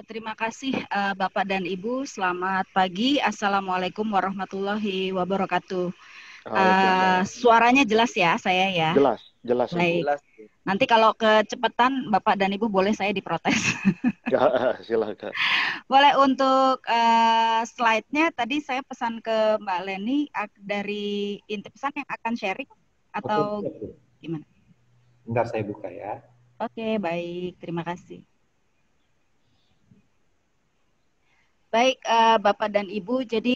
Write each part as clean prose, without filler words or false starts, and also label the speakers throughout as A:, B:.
A: Terima kasih Bapak dan Ibu. Selamat pagi. Assalamualaikum warahmatullahi wabarakatuh.
B: Waalaikumsalam.
A: Suaranya jelas ya, saya ya.
B: Jelas, jelas Ibu.
A: Baik. Nanti kalau kecepatan Bapak dan Ibu boleh saya diprotes.
B: Silakan.
A: Boleh untuk slide-nya tadi saya pesan ke Mbak Leni dari inti pesan yang akan sharing atau
C: Oke.
A: gimana?
C: Bentar saya buka ya.
A: Oke, baik. Terima kasih. Baik, Bapak dan Ibu, jadi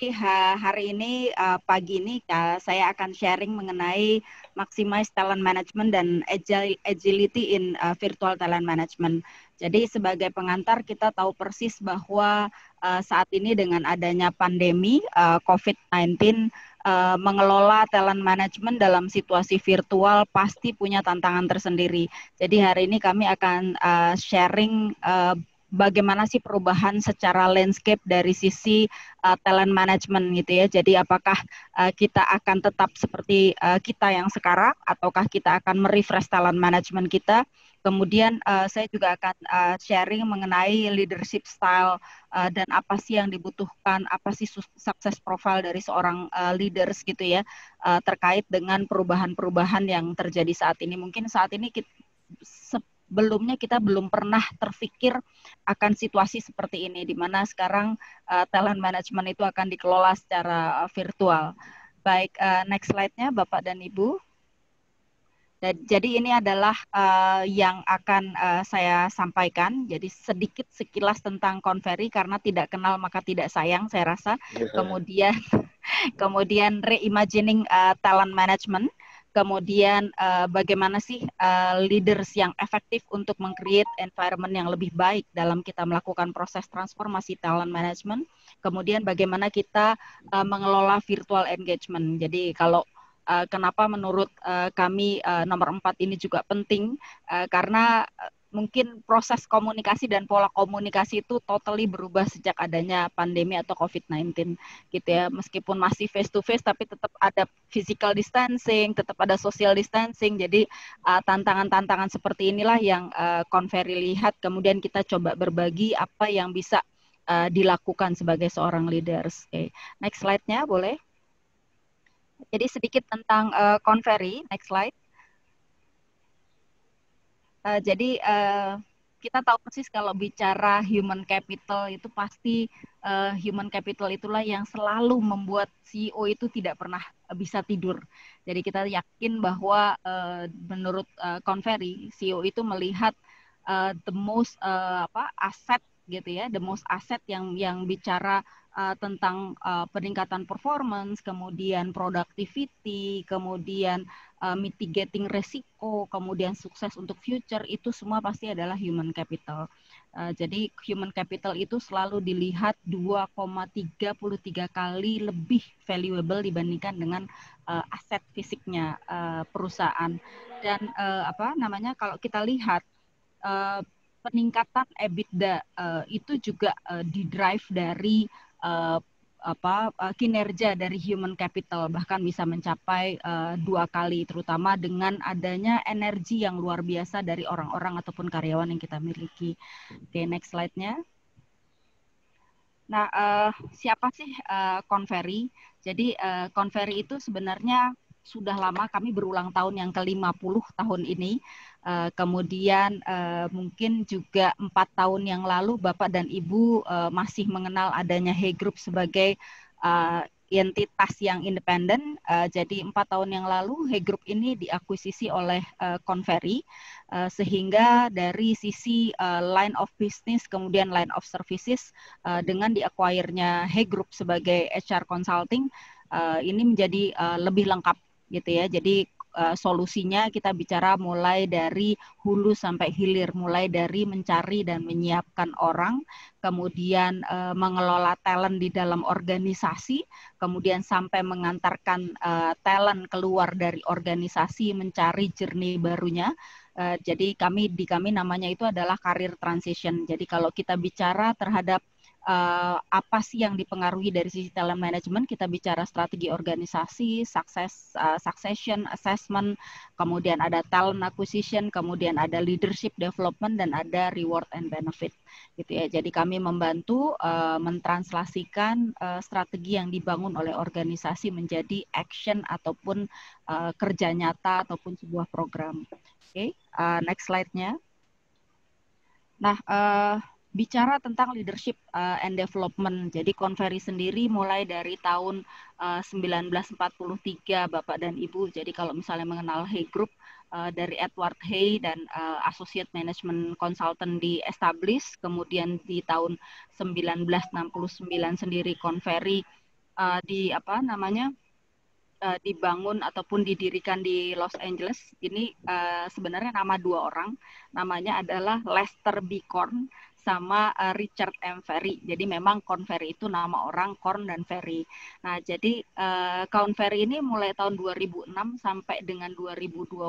A: hari ini, pagi ini saya akan sharing mengenai maximize talent management dan agility in virtual talent management. Jadi sebagai pengantar kita tahu persis bahwa saat ini dengan adanya pandemi COVID-19, mengelola talent management dalam situasi virtual pasti punya tantangan tersendiri. Jadi hari ini kami akan sharing bagaimana sih perubahan secara landscape dari sisi talent management gitu ya. Jadi apakah kita akan tetap seperti kita yang sekarang ataukah kita akan merefresh talent management kita. Kemudian saya juga akan sharing mengenai leadership style dan apa sih yang dibutuhkan, apa sih success profile dari seorang leaders gitu ya, terkait dengan perubahan-perubahan yang terjadi saat ini. Mungkin saat ini sebelumnya kita belum pernah terfikir akan situasi seperti ini, di mana sekarang talent management itu akan dikelola secara virtual. Baik, next slide-nya Bapak dan Ibu. Jadi ini adalah yang akan saya sampaikan. Jadi sedikit sekilas tentang Conferry, karena tidak kenal maka tidak sayang saya rasa. Kemudian reimagining talent management. Kemudian bagaimana sih leaders yang efektif untuk meng-create environment yang lebih baik dalam kita melakukan proses transformasi talent management. Kemudian bagaimana kita mengelola virtual engagement. Jadi kalau kenapa menurut kami nomor 4 ini juga penting, karena mungkin proses komunikasi dan pola komunikasi itu totally berubah sejak adanya pandemi atau COVID-19 gitu ya. Meskipun masih face to face tapi tetap ada physical distancing, tetap ada social distancing. Jadi tantangan-tantangan seperti inilah yang Conferry lihat, kemudian kita coba berbagi apa yang bisa dilakukan sebagai seorang leaders. Okay. Next slide-nya boleh. Jadi sedikit tentang Conferry, next slide. Jadi kita tahu persis kalau bicara human capital itu pasti human capital itulah yang selalu membuat CEO itu tidak pernah bisa tidur. Jadi kita yakin bahwa menurut Conferry, CEO itu melihat the most aset gitu ya, the most asset yang bicara tentang peningkatan performance, kemudian productivity, kemudian mitigating resiko, kemudian sukses untuk future, itu semua pasti adalah human capital. Jadi human capital itu selalu dilihat 2,33 kali lebih valuable dibandingkan dengan aset fisiknya perusahaan. Dan kalau kita lihat peningkatan EBITDA itu juga didrive dari kinerja dari human capital, bahkan bisa mencapai 2 kali, terutama dengan adanya energi yang luar biasa dari orang-orang ataupun karyawan yang kita miliki. Oke, next slide-nya. Nah, siapa sih Conferry? Jadi Conferry itu sebenarnya sudah lama, kami berulang tahun yang ke-50 tahun ini. Kemudian mungkin juga 4 tahun yang lalu Bapak dan Ibu masih mengenal adanya Hey Group sebagai entitas yang independen. Jadi 4 tahun yang lalu Hey Group ini diakuisisi oleh Conferry, sehingga dari sisi line of business kemudian line of services dengan di-acquire-nya Hey Group sebagai HR consulting ini menjadi lebih lengkap gitu ya. Jadi solusinya kita bicara mulai dari hulu sampai hilir, mulai dari mencari dan menyiapkan orang, kemudian mengelola talent di dalam organisasi, kemudian sampai mengantarkan talent keluar dari organisasi mencari journey barunya. Jadi di kami namanya itu adalah career transition. Jadi kalau kita bicara terhadap apa sih yang dipengaruhi dari sisi talent management. Kita bicara strategi organisasi, succession assessment, kemudian ada talent acquisition, kemudian ada leadership development, dan ada reward and benefit gitu ya. Jadi kami membantu mentranslasikan strategi yang dibangun oleh organisasi menjadi action ataupun kerja nyata ataupun sebuah program. Oke, next slide-nya. Nah, bicara tentang leadership and development, jadi Konferi sendiri mulai dari tahun 1943 Bapak dan Ibu. Jadi kalau misalnya mengenal Hay Group, dari Edward Hay dan Associate Management Consultant di establish, kemudian di tahun 1969 sendiri Konferi dibangun ataupun didirikan di Los Angeles. Ini sebenarnya nama dua orang, namanya adalah Lester B. Korn sama Richard M. Ferry. Jadi memang Korn Ferry itu nama orang, Korn dan Ferry. Nah, jadi Korn Ferry ini mulai tahun 2006 sampai dengan 2020,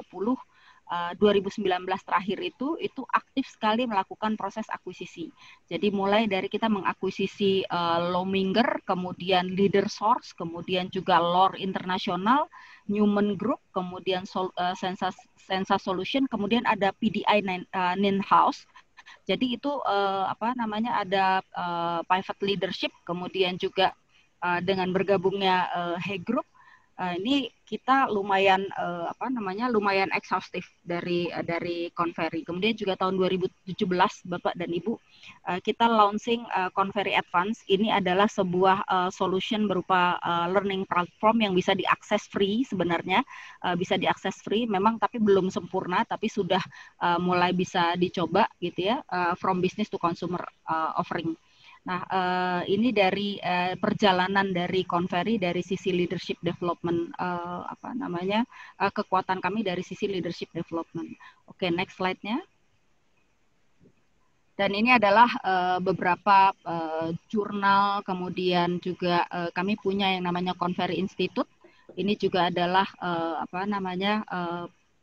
A: 2019 terakhir itu aktif sekali melakukan proses akuisisi. Jadi mulai dari kita mengakuisisi Lominger, kemudian Leader Source, kemudian juga Lore International, Newman Group, kemudian Sensa Solution, kemudian ada PDI Ninhaus. Jadi itu ada private leadership, kemudian juga dengan bergabungnya Hay Group, ini kita lumayan lumayan exhaustif dari Konferi. Kemudian juga tahun 2017 Bapak dan Ibu kita launching Konferi Advance. Ini adalah sebuah solution berupa learning platform yang bisa diakses free sebenarnya, bisa diakses free memang tapi belum sempurna, tapi sudah mulai bisa dicoba gitu ya, from business to consumer offering. Nah, ini dari perjalanan dari Konferi dari sisi leadership development, kekuatan kami dari sisi leadership development. Oke, next slide-nya. Dan ini adalah beberapa jurnal, kemudian juga kami punya yang namanya Konferi Institute. Ini juga adalah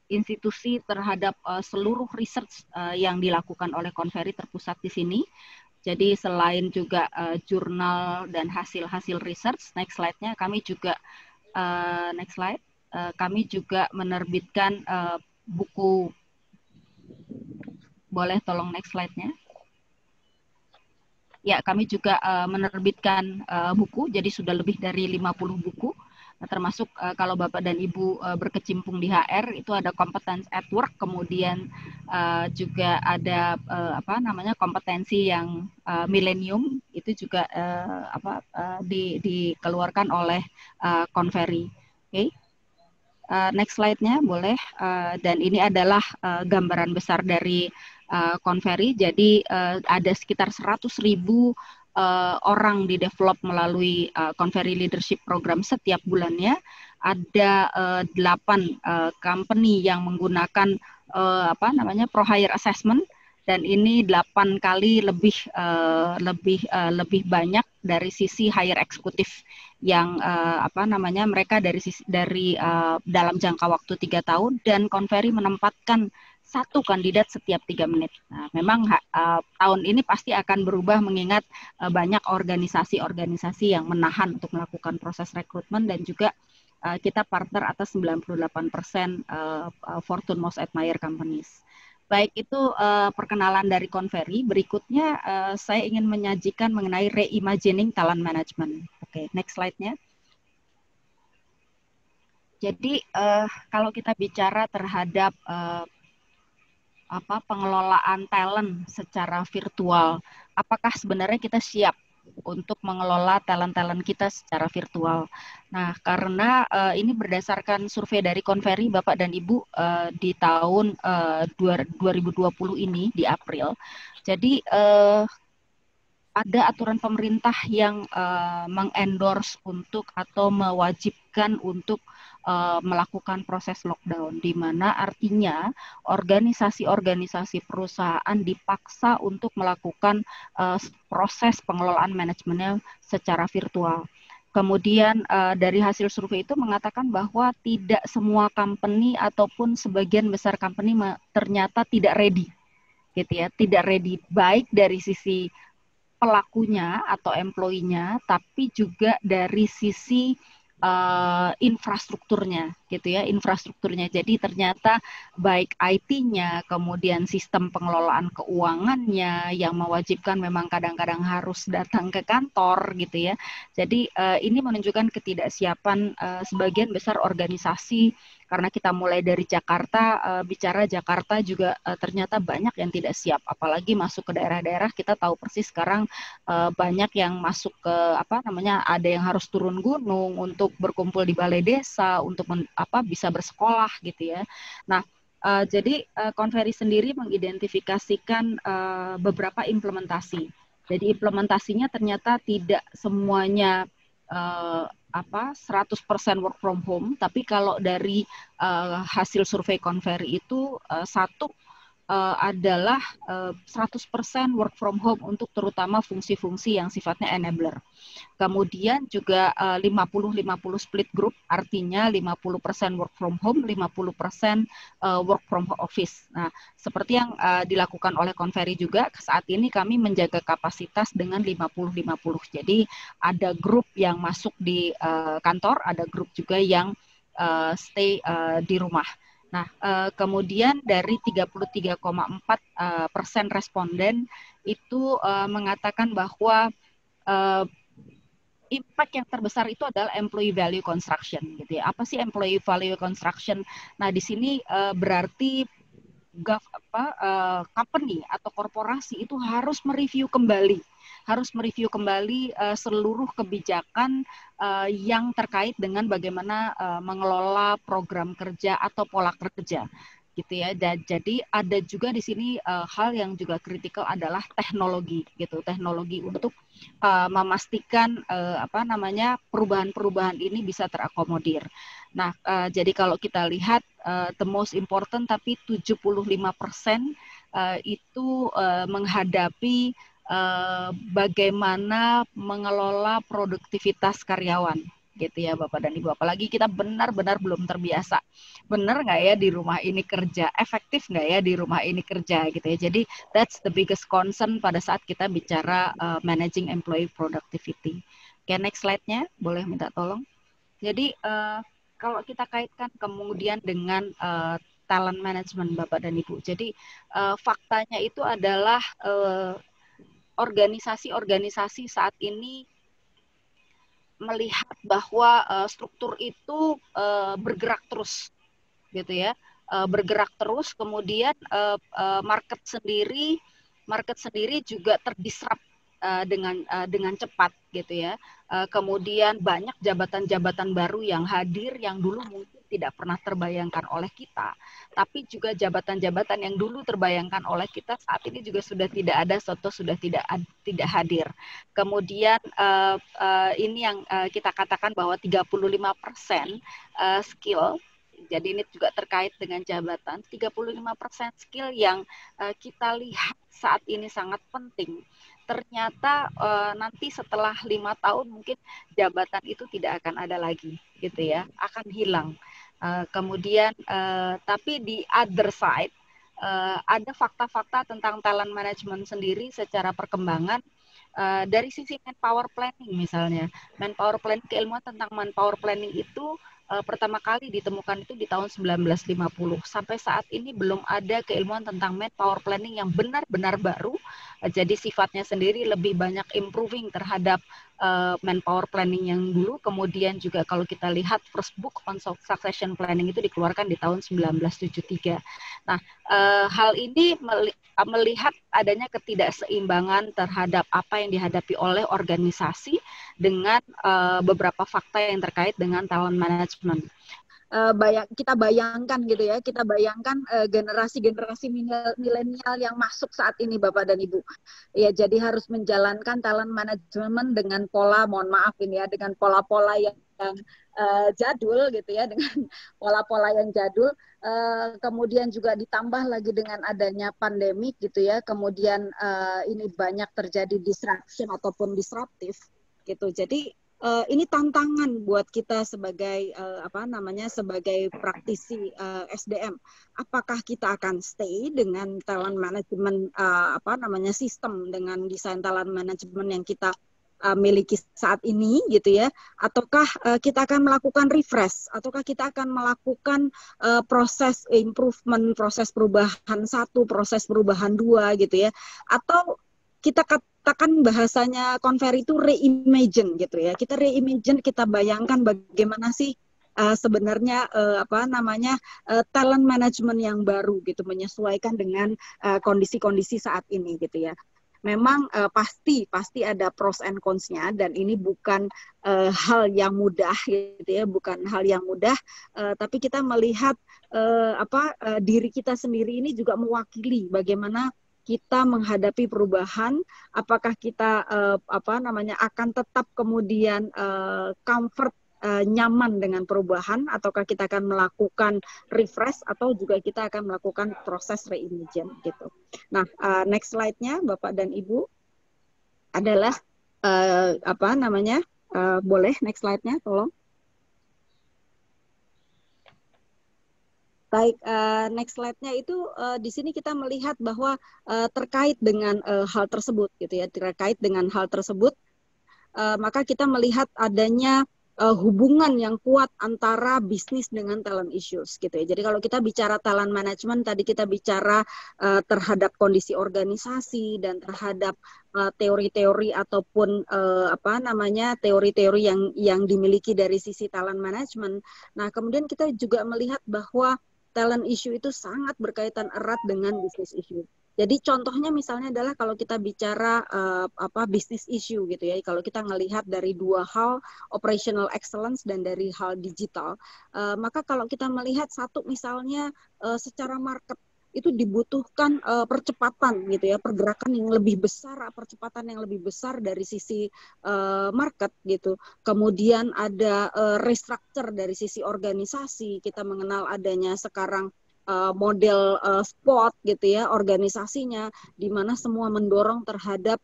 A: institusi terhadap seluruh research yang dilakukan oleh Konferi terpusat di sini. Jadi selain juga jurnal dan hasil-hasil research, next slide-nya, kami juga kami juga menerbitkan buku. Boleh tolong next slide-nya? Ya, kami juga menerbitkan buku, jadi sudah lebih dari 50 buku. Termasuk kalau Bapak dan Ibu berkecimpung di HR, itu ada Competence at Work, kemudian juga ada kompetensi yang milenium, itu juga dikeluarkan oleh Konferi. Oke. Next slide-nya boleh. Dan ini adalah gambaran besar dari Konferi. Jadi ada sekitar 100.000 orang di develop melalui Konferi Leadership Program setiap bulannya. Ada 8 company yang menggunakan Pro Hire Assessment, dan ini 8 kali lebih banyak dari sisi hire eksekutif yang mereka dari dalam jangka waktu 3 tahun, dan Konferi menempatkan 1 kandidat setiap 3 menit. Nah, memang tahun ini pasti akan berubah mengingat banyak organisasi-organisasi yang menahan untuk melakukan proses rekrutmen, dan juga kita partner atas 98% Fortune Most Admired Companies. Baik, itu perkenalan dari Konferi. Berikutnya saya ingin menyajikan mengenai reimagining talent management. Oke, next slide-nya. Jadi kalau kita bicara terhadap pengelolaan talent secara virtual, apakah sebenarnya kita siap untuk mengelola talent-talent kita secara virtual? Nah, karena ini berdasarkan survei dari Konferi Bapak dan Ibu di tahun 2020 ini di April. Jadi ada aturan pemerintah yang mengendorse untuk atau mewajibkan untuk melakukan proses lockdown, di mana artinya organisasi-organisasi perusahaan dipaksa untuk melakukan proses pengelolaan manajemennya secara virtual. Kemudian dari hasil survei itu mengatakan bahwa tidak semua company ataupun sebagian besar company ternyata tidak ready, gitu ya, tidak ready, baik dari sisi pelakunya atau employee-nya, tapi juga dari sisi infrastrukturnya gitu ya, infrastrukturnya. Jadi ternyata baik IT-nya, kemudian sistem pengelolaan keuangannya yang mewajibkan memang kadang-kadang harus datang ke kantor gitu ya. Jadi ini menunjukkan ketidaksiapan sebagian besar organisasi, karena kita mulai dari Jakarta, bicara Jakarta juga ternyata banyak yang tidak siap, apalagi masuk ke daerah-daerah. Kita tahu persis sekarang banyak yang masuk ke ada yang harus turun gunung untuk berkumpul di balai desa untuk bisa bersekolah gitu ya. Nah, jadi Konferi sendiri mengidentifikasikan beberapa implementasi. Jadi implementasinya ternyata tidak semuanya 100% work from home, tapi kalau dari hasil survei Konferi itu adalah 100% work from home untuk terutama fungsi-fungsi yang sifatnya enabler. Kemudian juga 50-50 split group, artinya 50% work from home, 50% work from office. Nah, seperti yang dilakukan oleh Konferi juga, saat ini kami menjaga kapasitas dengan 50-50. Jadi ada grup yang masuk di kantor, ada grup juga yang stay di rumah. Nah, kemudian dari 33,4% responden itu mengatakan bahwa impact yang terbesar itu adalah employee value construction, gitu ya. Apa sih employee value construction? Nah, di sini berarti company atau korporasi itu harus mereview kembali seluruh kebijakan yang terkait dengan bagaimana mengelola program kerja atau pola kerja gitu ya. Dan jadi ada juga di sini hal yang juga kritikal adalah teknologi gitu, teknologi untuk memastikan perubahan-perubahan ini bisa terakomodir. Nah, jadi kalau kita lihat the most important, tapi 75% itu menghadapi bagaimana mengelola produktivitas karyawan gitu ya Bapak dan Ibu. Apalagi kita benar-benar belum terbiasa. Benar nggak ya di rumah ini kerja? Efektif nggak ya di rumah ini kerja gitu ya. Jadi that's the biggest concern pada saat kita bicara managing employee productivity. Oke, next slide-nya boleh minta tolong. Jadi kalau kita kaitkan kemudian dengan talent management Bapak dan Ibu. Jadi faktanya itu adalah organisasi-organisasi saat ini melihat bahwa struktur itu bergerak terus, gitu ya, bergerak terus. Kemudian market sendiri juga terdisrupt dengan cepat, gitu ya. Kemudian banyak jabatan-jabatan baru yang hadir yang dulu mungkin tidak pernah terbayangkan oleh kita, tapi juga jabatan-jabatan yang dulu terbayangkan oleh kita saat ini juga sudah tidak ada atau sudah tidak hadir. Kemudian ini yang kita katakan bahwa 35% skill, jadi ini juga terkait dengan jabatan, 35% skill yang kita lihat saat ini sangat penting. Ternyata nanti setelah 5 tahun mungkin jabatan itu tidak akan ada lagi, gitu ya, akan hilang. Kemudian tapi di other side ada fakta-fakta tentang talent management sendiri secara perkembangan dari sisi manpower planning misalnya. Manpower planning, keilmuan tentang manpower planning itu pertama kali ditemukan itu di tahun 1950. Sampai saat ini belum ada keilmuan tentang manpower planning yang benar-benar baru. Jadi sifatnya sendiri lebih banyak improving terhadap manpower planning yang dulu. Kemudian juga kalau kita lihat first book on succession planning itu dikeluarkan di tahun 1973. Nah, hal ini melihat adanya ketidakseimbangan terhadap apa yang dihadapi oleh organisasi dengan beberapa fakta yang terkait dengan talent management. Kita bayangkan gitu ya, generasi-generasi milenial yang masuk saat ini Bapak dan Ibu. Ya, jadi harus menjalankan talent management dengan pola, mohon maaf ini ya, dengan pola-pola yang jadul gitu ya, dengan pola-pola yang jadul. Kemudian juga ditambah lagi dengan adanya pandemik gitu ya. Kemudian ini banyak terjadi disruption ataupun disruptif gitu. Jadi
D: ini tantangan buat kita sebagai sebagai praktisi SDM. Apakah kita akan stay dengan talent management sistem dengan desain talent management yang kita miliki saat ini gitu ya, ataukah kita akan melakukan refresh, ataukah kita akan melakukan proses improvement, proses perubahan 1, proses perubahan 2 gitu ya, atau kita katakan bahasanya Convery itu reimagine gitu ya, kita reimagine, kita bayangkan bagaimana sih sebenarnya talent management yang baru gitu, menyesuaikan dengan kondisi-kondisi saat ini gitu ya. Memang pasti ada pros and cons-nya, dan ini bukan hal yang mudah gitu ya, bukan hal yang mudah, tapi kita melihat diri kita sendiri ini juga mewakili bagaimana kita menghadapi perubahan, apakah kita akan tetap kemudian comfort, nyaman dengan perubahan, ataukah kita akan melakukan refresh, atau juga kita akan melakukan proses reimagine gitu. Nah, next slide-nya Bapak dan Ibu adalah boleh next slide-nya tolong. Baik, next slide-nya itu di sini kita melihat bahwa terkait dengan hal tersebut gitu ya, terkait dengan hal tersebut maka kita melihat adanya hubungan yang kuat antara bisnis dengan talent issues gitu ya. Jadi kalau kita bicara talent management, tadi kita bicara terhadap kondisi organisasi dan terhadap teori-teori ataupun teori-teori yang dimiliki dari sisi talent management. Nah, kemudian kita juga melihat bahwa talent issue itu sangat berkaitan erat dengan business issue. Jadi contohnya misalnya adalah kalau kita bicara business issue gitu ya, kalau kita ngelihat dari dua hal, operational excellence dan dari hal digital, maka kalau kita melihat satu misalnya secara market itu dibutuhkan percepatan gitu ya, pergerakan yang lebih besar, percepatan yang lebih besar dari sisi market gitu. Kemudian ada restructure dari sisi organisasi, kita mengenal adanya sekarang model spot gitu ya, organisasinya di mana semua mendorong terhadap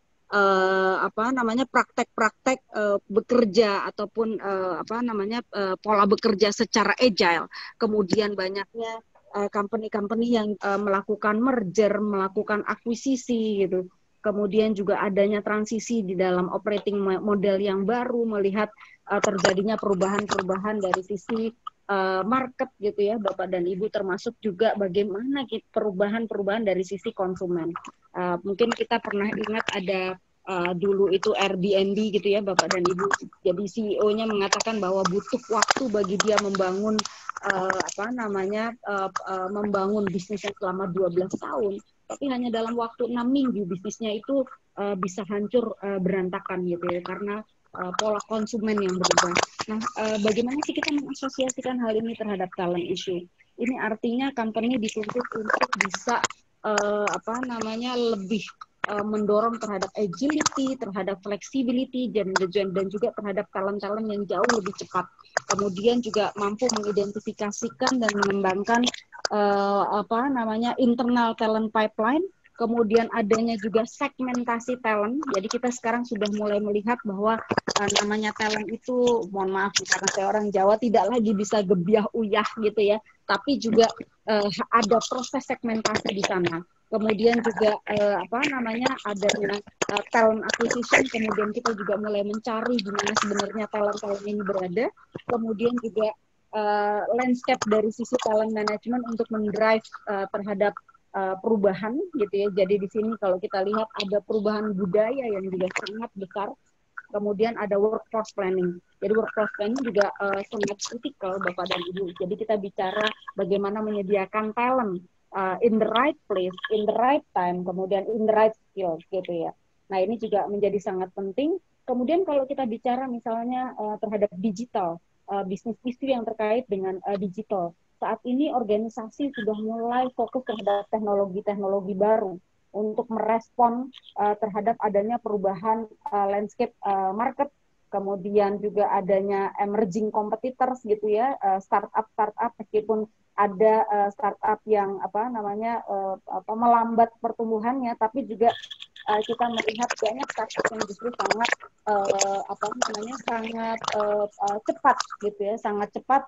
D: praktek-praktek bekerja ataupun pola bekerja secara agile. Kemudian banyaknya company-company yang melakukan merger, melakukan akuisisi gitu. Kemudian juga adanya transisi di dalam operating model yang baru, melihat terjadinya perubahan-perubahan dari sisi market gitu ya Bapak dan Ibu, termasuk juga bagaimana perubahan-perubahan dari sisi konsumen. Mungkin kita pernah ingat ada dulu itu Airbnb gitu ya Bapak dan Ibu. Jadi CEO-nya mengatakan bahwa butuh waktu bagi dia membangun membangun bisnisnya selama 12 tahun. Tapi hanya dalam waktu 6 minggu bisnisnya itu bisa hancur berantakan gitu ya, karena pola konsumen yang berubah. Nah, bagaimana sih kita mengasosiasikan hal ini terhadap talent issue? Ini artinya company dituntut untuk bisa lebih mendorong terhadap agility, terhadap flexibility, dan juga terhadap talent-talent yang jauh lebih cepat. Kemudian juga mampu mengidentifikasikan dan mengembangkan internal talent pipeline. Kemudian adanya juga segmentasi talent. Jadi kita sekarang sudah mulai melihat bahwa namanya talent itu, mohon maaf karena saya orang Jawa, tidak lagi bisa gebiah uyah gitu ya, tapi juga ada proses segmentasi di sana. Kemudian juga adanya talent acquisition. Kemudian kita juga mulai mencari di mana sebenarnya talent-talent ini berada. Kemudian juga landscape dari sisi talent management untuk mendrive terhadap perubahan gitu ya. Jadi di sini kalau kita lihat ada perubahan budaya yang juga sangat besar. Kemudian ada workforce planning. Jadi workforce planning juga sangat kritikal Bapak dan Ibu. Jadi kita bicara bagaimana menyediakan talent in the right place, in the right time, kemudian in the right skills gitu ya. Nah, ini juga menjadi sangat penting. Kemudian kalau kita bicara misalnya terhadap digital, bisnis isu yang terkait dengan digital. Saat ini organisasi sudah mulai fokus terhadap teknologi-teknologi baru untuk merespon terhadap adanya perubahan landscape market, kemudian juga adanya emerging competitors gitu ya, startup meskipun ada startup yang melambat pertumbuhannya, tapi juga kita melihat banyak startup yang justru sangat cepat gitu ya, sangat cepat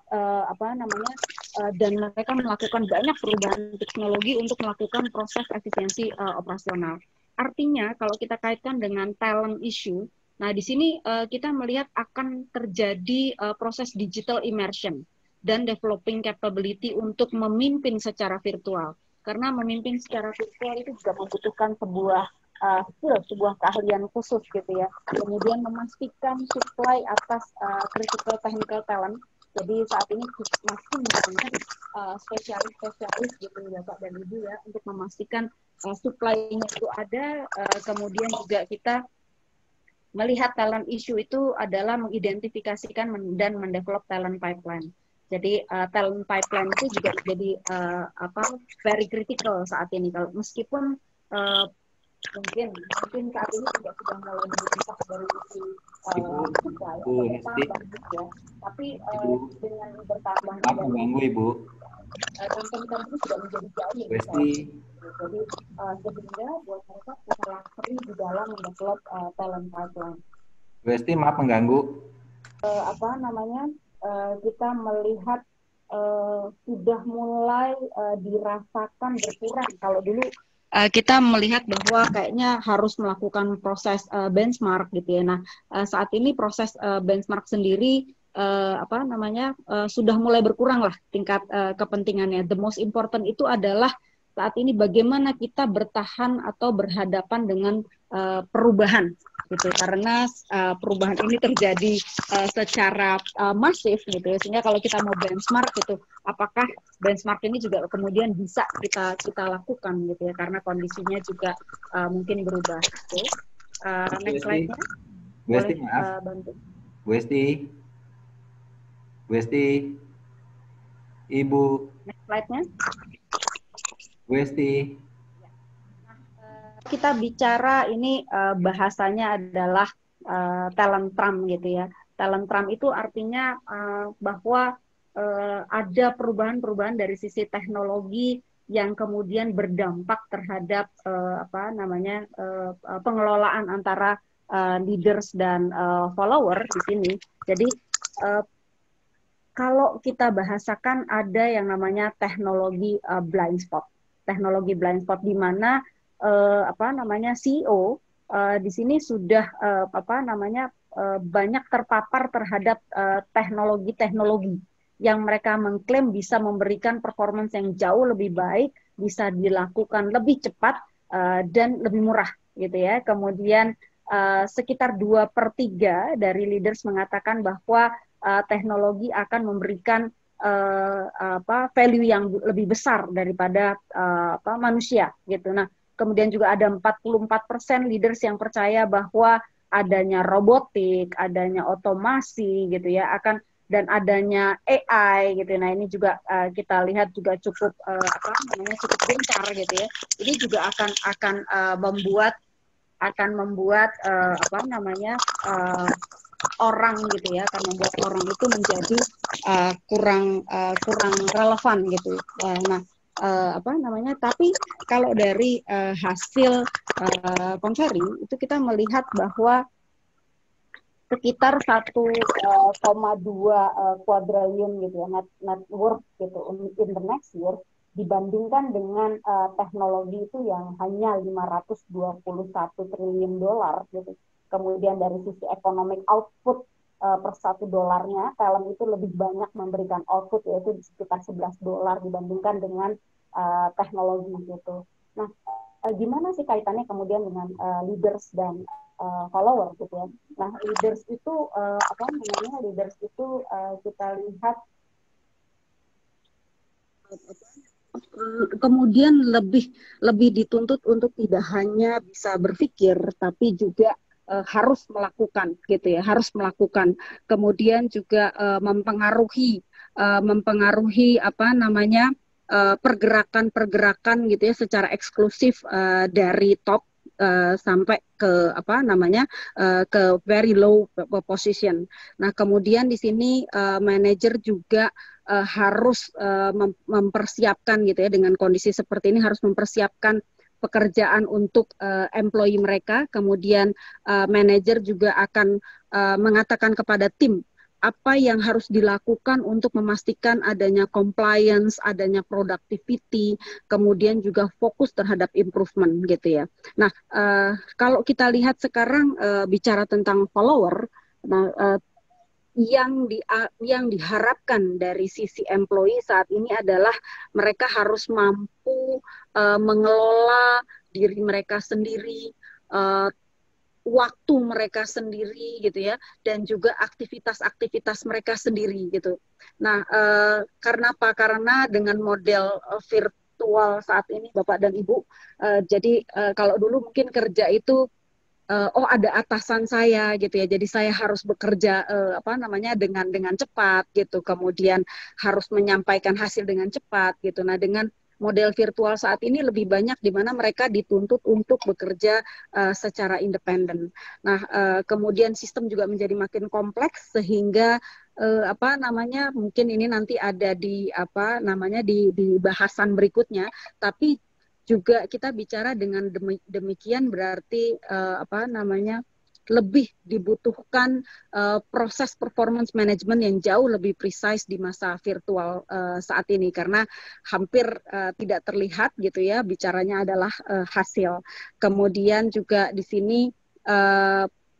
D: dan mereka melakukan banyak perubahan teknologi untuk melakukan proses efisiensi operasional. Artinya kalau kita kaitkan dengan talent issue, nah di sini kita melihat akan terjadi proses digital immersion dan developing capability untuk memimpin secara virtual. Karena memimpin secara virtual itu juga membutuhkan sebuah sebuah keahlian khusus gitu ya. Kemudian memastikan supply atas critical technical talent. Jadi saat ini masih banyak spesialis gitu ya Pak dan Ibu ya, untuk memastikan supply-nya itu ada. Kemudian juga kita melihat talent issue itu adalah mengidentifikasikan dan mendevelop talent pipeline. Jadi talent pipeline itu juga jadi very critical saat ini. Kalau meskipun mungkin saat ini juga sudah mulai berpisah dari sisi supply ya, tapi dengan bertambahnya
C: mengganggu Ibu.
D: Company sudah menjadi jauh lebih baik. Jadi sehingga buat mereka sangat sering di dalam mendevelop talent pipeline.
C: Bu Esti, maaf mengganggu.
D: Kita melihat sudah mulai dirasakan berkurang. Kalau dulu kita melihat bahwa kayaknya harus melakukan proses benchmark gitu ya. Nah, saat ini proses benchmark sendiri sudah mulai berkurang lah tingkat kepentingannya. The most important itu adalah saat ini bagaimana kita bertahan atau berhadapan dengan perubahan gitu, karena perubahan ini terjadi secara masif gitu ya, sehingga kalau kita mau benchmark gitu, apakah benchmark ini juga kemudian bisa kita lakukan gitu ya, karena kondisinya juga mungkin berubah. Oke. Next slide-nya.
C: Bu Esti, maaf.
D: Bantu.
C: Bu Esti, Ibu.
D: Next slide-nya.
C: Bu Esti.
D: Kita bicara ini bahasanya adalah talent trump gitu ya. Talent trump itu artinya bahwa ada perubahan-perubahan dari sisi teknologi yang kemudian berdampak terhadap pengelolaan antara leaders dan follower di sini. Jadi kalau kita bahasakan ada yang namanya teknologi blind spot. Teknologi blind spot di mana CEO di sini sudah banyak terpapar terhadap teknologi-teknologi yang mereka mengklaim bisa memberikan performance yang jauh lebih baik, bisa dilakukan lebih cepat dan lebih murah gitu ya. Kemudian sekitar 2/3 dari leaders mengatakan bahwa teknologi akan memberikan value yang lebih besar daripada manusia gitu. Nah, kemudian juga ada 44% leaders yang percaya bahwa adanya robotik, adanya otomasi gitu ya, dan adanya AI gitu. Nah, ini juga kita lihat juga cukup cukup gencar gitu ya. Ini juga akan membuat orang gitu ya, akan membuat orang itu menjadi kurang relevan gitu. Tapi kalau dari hasil konveri itu kita melihat bahwa sekitar 1,2 quadrillion gitu ya net worth gitu in the next year dibandingkan dengan teknologi itu yang hanya 521 triliun dolar gitu. Kemudian dari sisi economic output per $1 talent itu lebih banyak memberikan output, yaitu sekitar $11 dibandingkan dengan teknologi gitu. Nah, gimana sih kaitannya kemudian dengan leaders dan follower gitu ya? Nah, leaders itu kita lihat kemudian lebih dituntut untuk tidak hanya bisa berpikir, tapi juga harus melakukan gitu ya, harus melakukan. Kemudian juga mempengaruhi pergerakan gitu ya secara eksklusif dari top sampai ke ke very low position. Nah, kemudian di sini manajer juga harus mempersiapkan gitu ya, dengan kondisi seperti ini harus mempersiapkan pekerjaan untuk employee mereka, kemudian manajer juga akan mengatakan kepada tim apa yang harus dilakukan untuk memastikan adanya compliance, adanya productivity, kemudian juga fokus terhadap improvement gitu ya. Nah, kalau kita lihat sekarang bicara tentang follower, nah, yang diharapkan dari sisi employee saat ini adalah mereka harus mampu mengelola diri mereka sendiri, waktu mereka sendiri gitu ya, dan juga aktivitas-aktivitas mereka sendiri gitu. Nah, karena apa? Karena dengan model virtual saat ini Bapak dan Ibu, jadi kalau dulu mungkin kerja itu oh ada atasan saya gitu ya, jadi saya harus bekerja dengan cepat gitu, kemudian harus menyampaikan hasil dengan cepat gitu. Nah, dengan model virtual saat ini lebih banyak di mana mereka dituntut untuk bekerja secara independen. Nah, kemudian sistem juga menjadi makin kompleks sehingga mungkin ini nanti ada di di bahasan berikutnya, tapi juga kita bicara dengan demikian berarti lebih dibutuhkan proses performance management yang jauh lebih precise di masa virtual saat ini, karena hampir tidak terlihat gitu ya, bicaranya adalah hasil. Kemudian juga di sini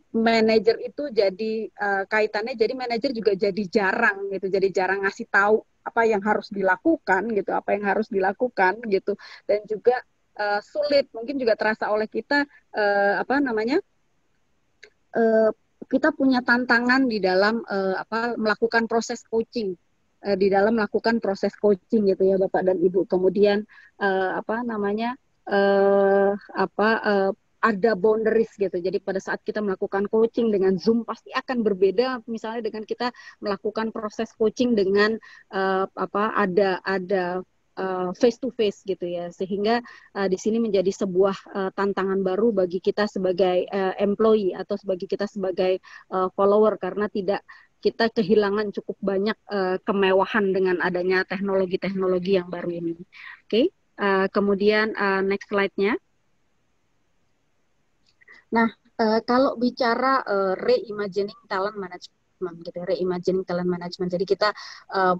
D: manajer itu jadi kaitannya, jadi manajer juga jadi jarang gitu, jadi jarang ngasih tahu apa yang harus dilakukan gitu, dan juga sulit, mungkin juga terasa oleh kita kita punya tantangan di dalam melakukan proses coaching, gitu ya Bapak dan Ibu. Kemudian ada boundaries gitu. Jadi pada saat kita melakukan coaching dengan Zoom pasti akan berbeda misalnya dengan kita melakukan proses coaching dengan ada face to face gitu ya. Sehingga di sini menjadi sebuah tantangan baru bagi kita sebagai employee atau bagi kita sebagai follower, karena kita kehilangan cukup banyak kemewahan dengan adanya teknologi-teknologi yang baru ini. Oke. Kemudian next slide-nya. Nah, kalau bicara reimagining talent management gitu, reimagining talent management. Jadi kita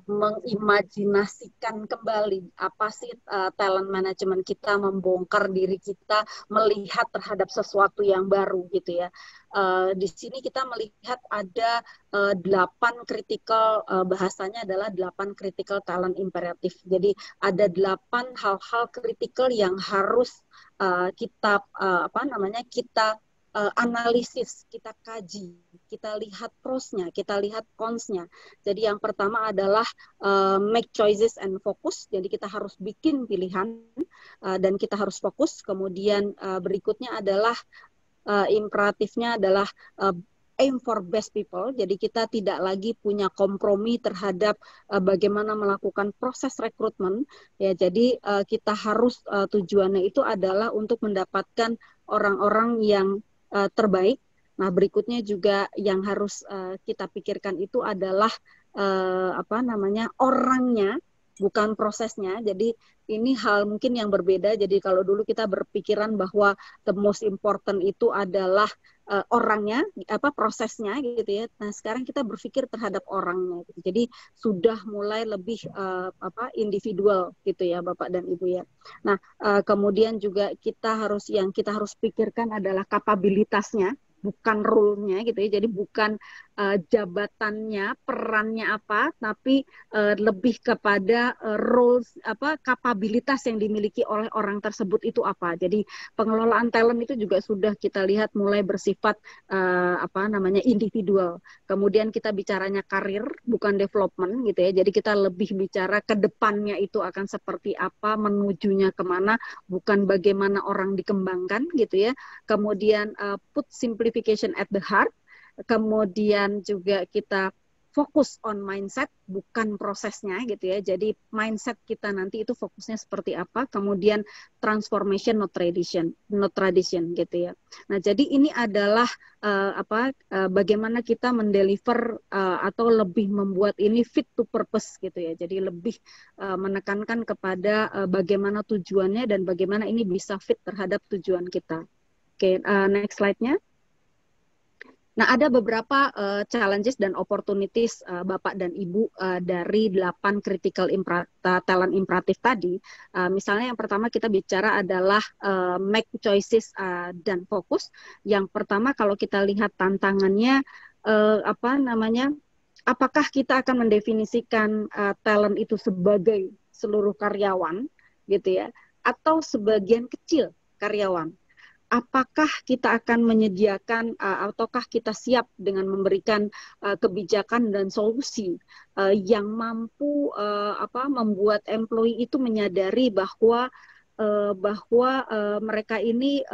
D: mengimajinasikan kembali apa sih talent management kita, membongkar diri kita, melihat terhadap sesuatu yang baru gitu ya. Di sini kita melihat ada 8 critical, bahasanya adalah 8 critical talent imperative. Jadi ada 8 hal-hal kritikal yang harus kita analisis, kita kaji, kita lihat pros-nya, kita lihat cons-nya. Jadi yang pertama adalah make choices and focus. Jadi kita harus bikin pilihan dan kita harus fokus. Kemudian berikutnya adalah imperatifnya adalah aim for best people. Jadi kita tidak lagi punya kompromi terhadap bagaimana melakukan proses rekrutmen. Ya, jadi kita harus tujuannya itu adalah untuk mendapatkan orang-orang yang terbaik. Nah, berikutnya juga yang harus kita pikirkan itu adalah orangnya, bukan prosesnya. Jadi ini hal mungkin yang berbeda. Jadi kalau dulu kita berpikiran bahwa the most important itu adalah orangnya, prosesnya gitu ya. Nah, sekarang kita berpikir terhadap orangnya. Gitu. Jadi sudah mulai lebih individual gitu ya Bapak dan Ibu ya. Nah, kemudian juga kita harus pikirkan adalah kapabilitasnya, bukan role-nya gitu ya. Jadi bukan jabatannya, perannya apa, tapi lebih kepada roles, kapabilitas yang dimiliki oleh orang tersebut itu apa. Jadi pengelolaan talent itu juga sudah kita lihat mulai bersifat individual. Kemudian kita bicaranya karir, bukan development gitu ya. Jadi kita lebih bicara ke depannya itu akan seperti apa, menujunya kemana, bukan bagaimana orang dikembangkan gitu ya. Kemudian put simplification at the heart. Kemudian juga kita fokus on mindset, bukan prosesnya gitu ya. Jadi mindset kita nanti itu fokusnya seperti apa, kemudian transformation not tradition gitu ya. Nah, jadi ini adalah bagaimana kita mendeliver atau lebih membuat ini fit to purpose gitu ya. Jadi lebih menekankan kepada bagaimana tujuannya dan bagaimana ini bisa fit terhadap tujuan kita. Oke, next slide-nya. Nah, ada beberapa challenges dan opportunities Bapak dan Ibu dari 8 critical talent imperatif tadi. Misalnya yang pertama kita bicara adalah make choices dan fokus. Yang pertama kalau kita lihat tantangannya apakah kita akan mendefinisikan talent itu sebagai seluruh karyawan gitu ya, atau sebagian kecil karyawan? Apakah kita akan menyediakan ataukah kita siap dengan memberikan kebijakan dan solusi yang mampu membuat employee itu menyadari bahwa mereka ini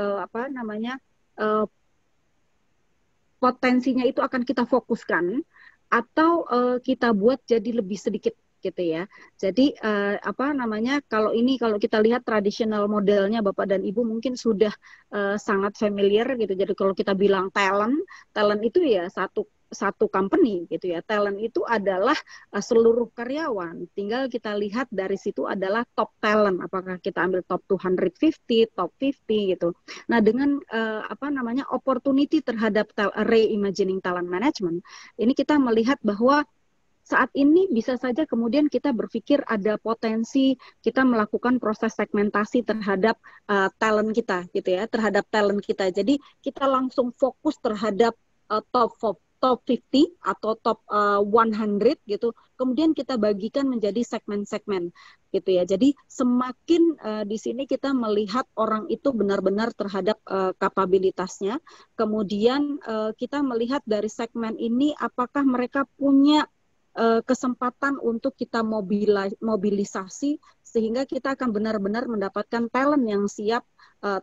D: potensinya itu akan kita fokuskan atau kita buat jadi lebih sedikit gitu ya. Jadi kalau kita lihat tradisional modelnya Bapak dan Ibu mungkin sudah sangat familiar gitu. Jadi kalau kita bilang talent itu ya satu company gitu ya. Talent itu adalah seluruh karyawan. Tinggal kita lihat dari situ adalah top talent. Apakah kita ambil top 250, top 50 gitu. Nah, dengan opportunity terhadap reimagining talent management, ini kita melihat bahwa saat ini bisa saja kemudian kita berpikir ada potensi kita melakukan proses segmentasi terhadap talent kita gitu ya, terhadap talent kita. Jadi kita langsung fokus terhadap top 50 atau top 100 gitu. Kemudian kita bagikan menjadi segmen-segmen gitu ya. Jadi semakin di sini kita melihat orang itu benar-benar terhadap kapabilitasnya. Kemudian kita melihat dari segmen ini apakah mereka punya kesempatan untuk kita mobilisasi sehingga kita akan benar-benar mendapatkan talent yang siap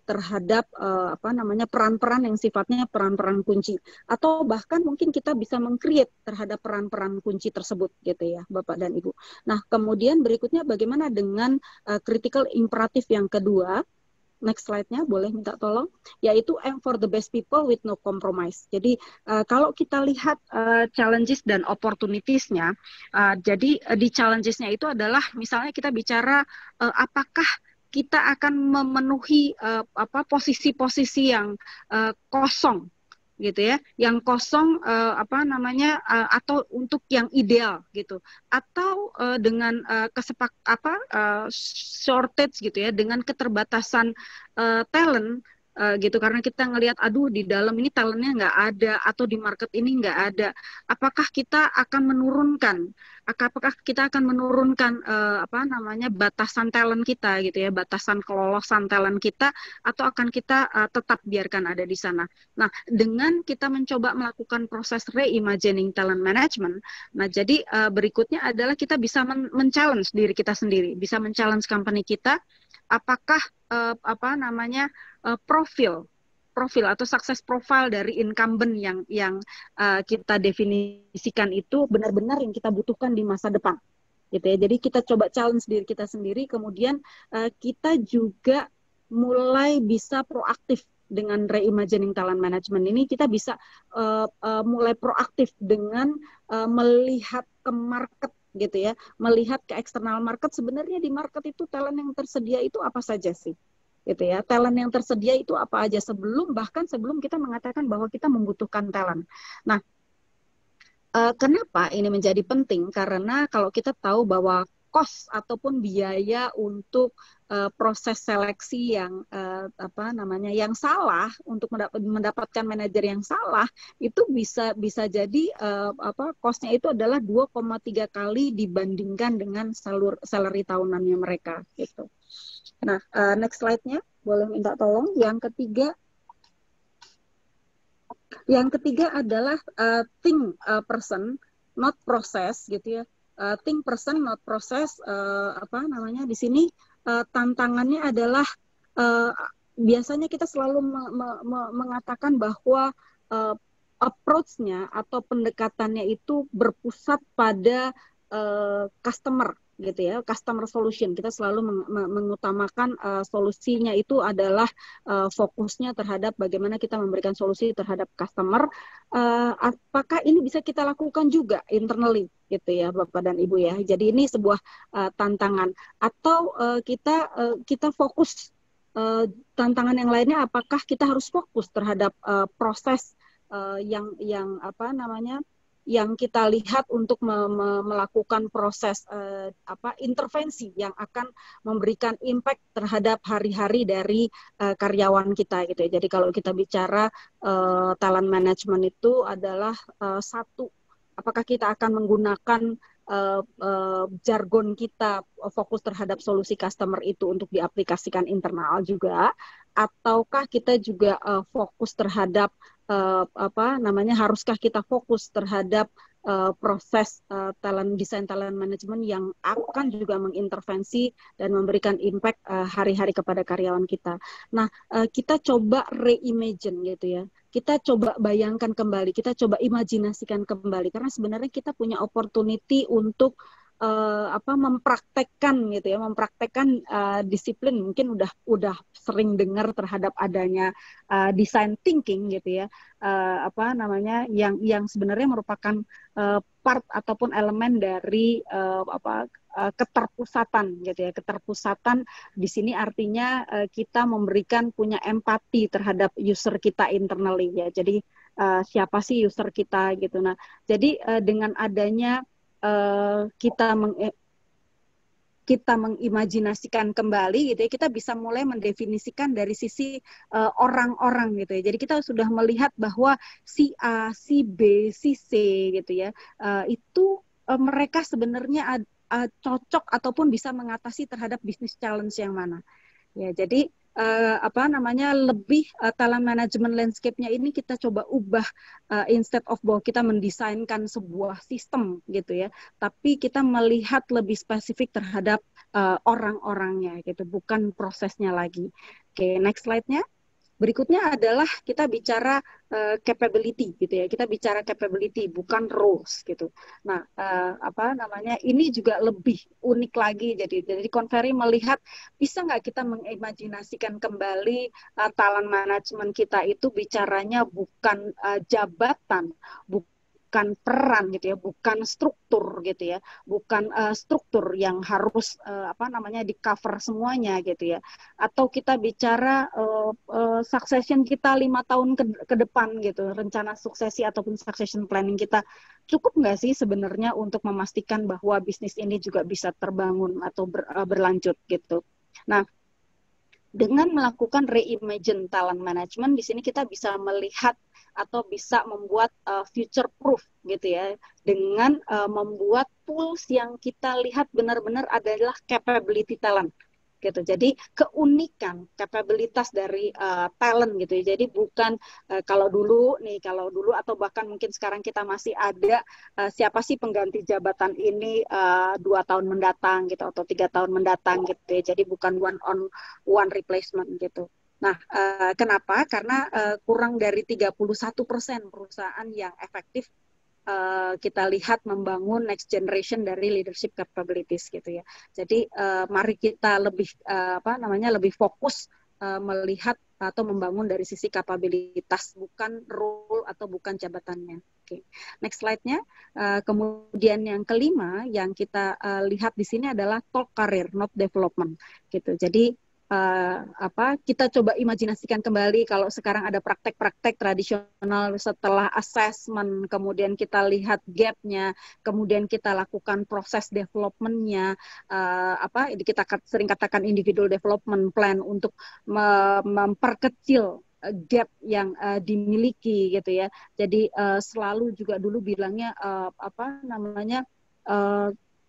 D: terhadap peran-peran yang sifatnya peran-peran kunci, atau bahkan mungkin kita bisa meng-create terhadap peran-peran kunci tersebut gitu ya Bapak dan Ibu. Nah, kemudian berikutnya bagaimana dengan critical imperative yang kedua? Next slide-nya boleh minta tolong, yaitu aim for the best people with no compromise. Jadi kalau kita lihat challenges dan opportunities-nya, jadi di challenges-nya itu adalah misalnya kita bicara apakah kita akan memenuhi posisi-posisi yang kosong gitu ya, yang kosong atau untuk yang ideal gitu, atau dengan shortage gitu ya, dengan keterbatasan talent gitu, karena kita ngelihat di dalam ini talentnya nggak ada atau di market ini nggak ada. Apakah kita akan menurunkan batasan talent kita gitu ya, batasan kelolosan talent kita, atau akan kita tetap biarkan ada di sana. Nah, dengan kita mencoba melakukan proses reimagining talent management, nah jadi berikutnya adalah kita bisa men-challenge diri kita sendiri, bisa men-challenge company kita, apakah profil atau success profile dari incumbent yang kita definisikan itu benar-benar yang kita butuhkan di masa depan gitu ya. Jadi kita coba challenge diri kita sendiri, kemudian kita juga mulai bisa proaktif dengan reimagining talent management ini. Kita bisa mulai proaktif dengan melihat ke market gitu ya, melihat ke eksternal market. Sebenarnya di market itu talent yang tersedia itu apa saja sih gitu ya, talent yang tersedia itu apa aja sebelum kita mengatakan bahwa kita membutuhkan talent. Nah, kenapa ini menjadi penting? Karena kalau kita tahu bahwa cost ataupun biaya untuk proses seleksi yang yang salah, untuk mendapatkan manajer yang salah, itu bisa jadi cost-nya itu adalah 2,3 kali dibandingkan dengan salary tahunannya mereka gitu. Nah, next slide-nya boleh minta tolong. Yang ketiga adalah think person not process gitu ya. Think person not process. Di sini tantangannya adalah biasanya kita selalu mengatakan bahwa approach-nya atau pendekatannya itu berpusat pada customer gitu ya, customer solution. Kita selalu mengutamakan solusinya itu adalah fokusnya terhadap bagaimana kita memberikan solusi terhadap customer. Apakah ini bisa kita lakukan juga internally gitu ya Bapak dan Ibu ya. Jadi ini sebuah tantangan atau kita fokus tantangan yang lainnya, apakah kita harus fokus terhadap proses yang apa namanya yang kita lihat untuk melakukan proses intervensi yang akan memberikan impact terhadap hari-hari dari karyawan kita gitu ya. Jadi kalau kita bicara talent management itu adalah satu, apakah kita akan menggunakan jargon kita fokus terhadap solusi customer itu untuk diaplikasikan internal juga, ataukah kita juga fokus terhadap haruskah kita fokus terhadap proses desain talent management yang akan juga mengintervensi dan memberikan impact hari-hari kepada karyawan kita. Nah, kita coba reimagine gitu ya. Kita coba bayangkan kembali, kita coba imajinasikan kembali, karena sebenarnya kita punya opportunity untuk mempraktekkan gitu ya, mempraktekkan disiplin. Mungkin udah sering dengar terhadap adanya design thinking gitu ya, yang sebenarnya merupakan part ataupun elemen dari keterpusatan gitu ya. Keterpusatan di sini artinya kita punya empati terhadap user kita internally ya. Jadi siapa sih user kita gitu. Nah, jadi dengan adanya kita mengimajinasikan kembali gitu ya, kita bisa mulai mendefinisikan dari sisi orang-orang gitu ya. Jadi kita sudah melihat bahwa si A, si B, si C gitu ya, itu mereka sebenarnya cocok ataupun bisa mengatasi terhadap bisnis challenge yang mana. Ya, jadi lebih talent management landscape-nya ini kita coba ubah, instead of bahwa kita mendesainkan sebuah sistem gitu ya, tapi kita melihat lebih spesifik terhadap orang-orangnya gitu, bukan prosesnya lagi. Oke, next slide-nya. Berikutnya adalah kita bicara capability gitu ya. Kita bicara capability bukan roles gitu. Nah, ini juga lebih unik lagi. Jadi Conferry melihat bisa nggak kita mengimajinasikan kembali talent management kita itu bicaranya bukan jabatan, bukan peran gitu ya, bukan struktur gitu ya, bukan struktur yang harus di cover semuanya gitu ya, atau kita bicara succession kita 5 tahun ke depan gitu, rencana suksesi ataupun succession planning kita cukup nggak sih sebenarnya untuk memastikan bahwa bisnis ini juga bisa terbangun atau berlanjut gitu. Nah, dengan melakukan reimagine talent management, di sini kita bisa melihat atau bisa membuat future proof gitu ya, dengan membuat tools yang kita lihat benar-benar adalah capability talent gitu. Jadi keunikan kapabilitas dari talent gitu ya. Jadi bukan kalau dulu atau bahkan mungkin sekarang kita masih ada siapa sih pengganti jabatan ini 2 tahun mendatang gitu atau 3 tahun mendatang gitu ya. Jadi bukan one on one replacement gitu. Nah, kenapa? Karena kurang dari 31% perusahaan yang efektif kita lihat membangun next generation dari leadership capabilities gitu ya. Jadi mari kita lebih fokus melihat atau membangun dari sisi kapabilitas, bukan role atau bukan jabatannya. Oke. Next slide-nya. Kemudian yang kelima yang kita lihat di sini adalah talk career, not development gitu. Jadi kita coba imajinasikan kembali kalau sekarang ada praktek-praktek tradisional setelah assessment, kemudian kita lihat gap-nya, kemudian kita lakukan proses development-nya, kita sering katakan individual development plan untuk memperkecil gap yang dimiliki gitu ya. Jadi selalu juga dulu bilangnya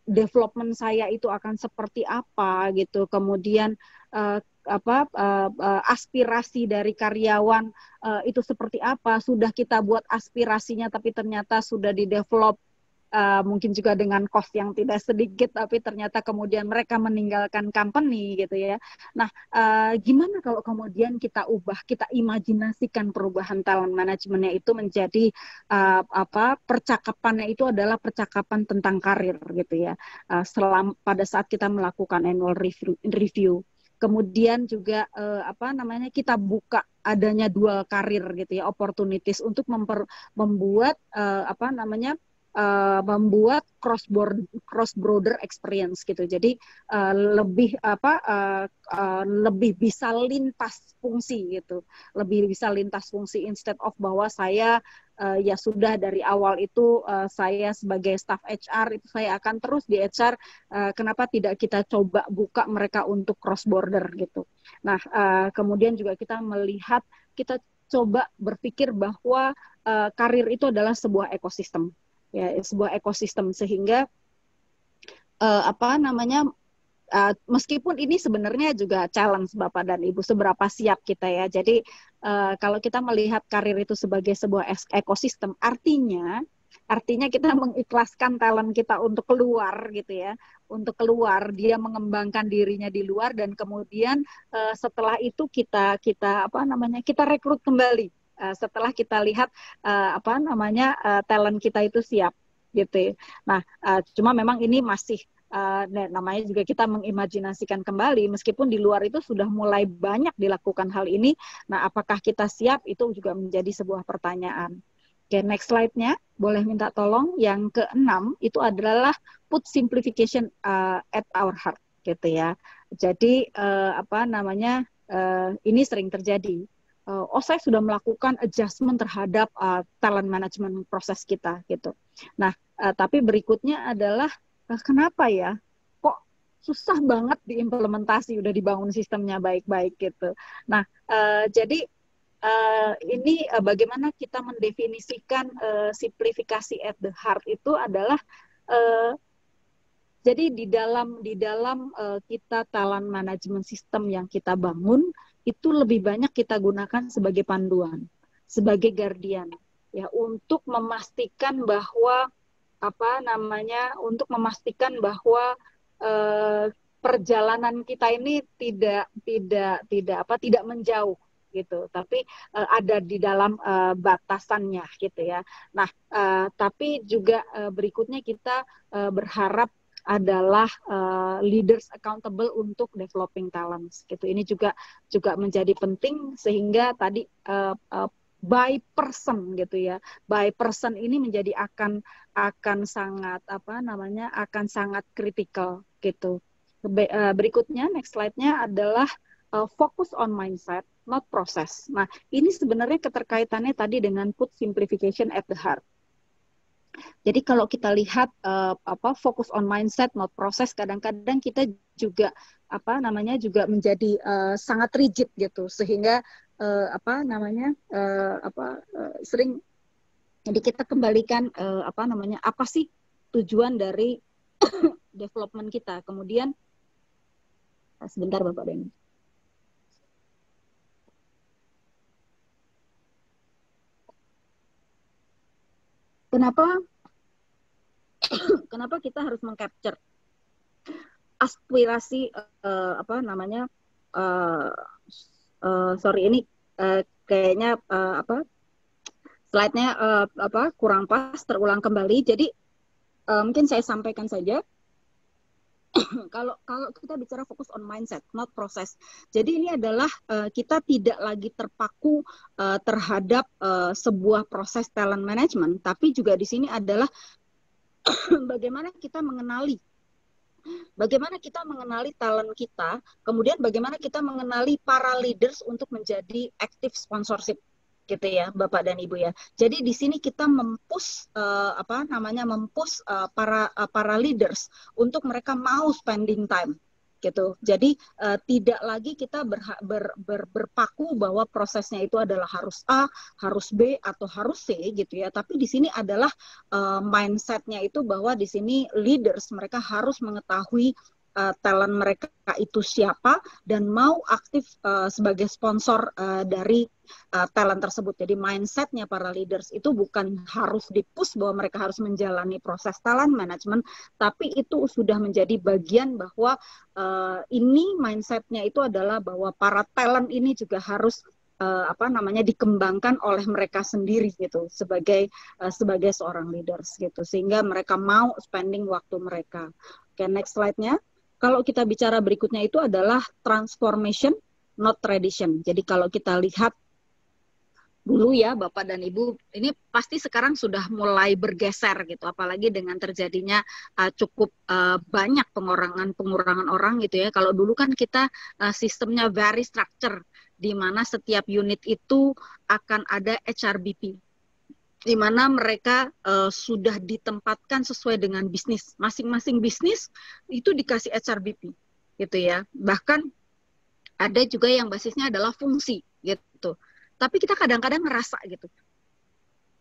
D: development saya itu akan seperti apa gitu, kemudian aspirasi dari karyawan itu seperti apa, sudah kita buat aspirasinya tapi ternyata sudah di develop mungkin juga dengan cost yang tidak sedikit, tapi ternyata kemudian mereka meninggalkan company gitu ya. Nah, gimana kalau kemudian kita ubah, kita imajinasikan perubahan talent manajemennya itu menjadi percakapannya itu adalah percakapan tentang karir gitu ya. Pada saat kita melakukan annual review. Kemudian juga kita buka adanya dual karir gitu ya, opportunities untuk membuat membuat cross border experience gitu. Jadi lebih bisa lintas fungsi gitu. Lebih bisa lintas fungsi instead of bahwa saya ya sudah dari awal itu saya sebagai staff HR itu saya akan terus di HR, kenapa tidak kita coba buka mereka untuk cross border gitu. Nah, kemudian juga kita coba berpikir bahwa karir itu adalah sebuah ekosistem. Ya, sebuah ekosistem sehingga meskipun ini sebenarnya juga challenge Bapak dan Ibu, seberapa siap kita ya. Jadi kalau kita melihat karir itu sebagai sebuah ekosistem, artinya kita mengikhlaskan talent kita untuk keluar gitu ya, untuk keluar, dia mengembangkan dirinya di luar, dan kemudian setelah itu kita rekrut kembali. Setelah kita lihat talent kita itu siap gitu. Nah, cuma memang ini masih namanya juga kita mengimajinasikan kembali, meskipun di luar itu sudah mulai banyak dilakukan hal ini. Nah, apakah kita siap, itu juga menjadi sebuah pertanyaan. Oke, next slide-nya boleh minta tolong. Yang ke-6 itu adalah put simplification at our heart gitu ya. Jadi ini sering terjadi. Saya sudah melakukan adjustment terhadap talent management proses kita gitu. Nah, tapi berikutnya adalah kenapa ya kok susah banget diimplementasi, udah dibangun sistemnya baik-baik gitu. Nah, jadi ini bagaimana kita mendefinisikan simplifikasi at the heart itu adalah jadi di dalam kita talent management system yang kita bangun itu lebih banyak kita gunakan sebagai panduan, sebagai guardian ya, untuk memastikan bahwa perjalanan kita ini tidak menjauh gitu, tapi ada di dalam batasannya gitu ya. Nah, tapi juga berikutnya kita berharap adalah leaders accountable untuk developing talents gitu. Ini juga menjadi penting, sehingga tadi by person gitu ya. By person ini menjadi akan sangat akan sangat kritikal gitu. Berikutnya next slide-nya adalah focus on mindset, not process. Nah, ini sebenarnya keterkaitannya tadi dengan put simplification at the heart. Jadi kalau kita lihat fokus on mindset not process, kadang-kadang kita juga juga menjadi sangat rigid gitu, sehingga sering jadi kita kembalikan apa sih tujuan dari development kita. Kemudian sebentar Bapak Deni. Kenapa kita harus mengcapture aspirasi kayaknya slide-nya kurang pas, terulang kembali. Jadi mungkin saya sampaikan saja. Kalau kita bicara fokus on mindset, not process. Jadi ini adalah kita tidak lagi terpaku terhadap sebuah proses talent management, tapi juga di sini adalah bagaimana kita mengenali talent kita, kemudian bagaimana kita mengenali para leaders untuk menjadi active sponsorship gitu ya Bapak dan Ibu ya. Jadi di sini kita mempush para leaders untuk mereka mau spending time gitu. Jadi tidak lagi kita berpaku bahwa prosesnya itu adalah harus A, harus B atau harus C gitu ya. Tapi di sini adalah mindsetnya itu bahwa di sini leaders mereka harus mengetahui talent mereka itu siapa dan mau aktif sebagai sponsor dari talent tersebut. Jadi mindsetnya para leaders itu bukan harus di-push bahwa mereka harus menjalani proses talent management, tapi itu sudah menjadi bagian bahwa ini mindsetnya itu adalah bahwa para talent ini juga harus dikembangkan oleh mereka sendiri gitu sebagai seorang leaders gitu, sehingga mereka mau spending waktu mereka. Oke, next slide-nya. Kalau kita bicara berikutnya itu adalah transformation, not tradition. Jadi kalau kita lihat dulu ya Bapak dan Ibu, ini pasti sekarang sudah mulai bergeser gitu, apalagi dengan terjadinya cukup banyak pengurangan orang gitu ya. Kalau dulu kan kita sistemnya very structure, di mana setiap unit itu akan ada HRBP, di mana mereka sudah ditempatkan sesuai dengan bisnis. Masing-masing bisnis itu dikasih HRBP gitu ya. Bahkan ada juga yang basisnya adalah fungsi gitu. Tapi kita kadang-kadang ngerasa gitu,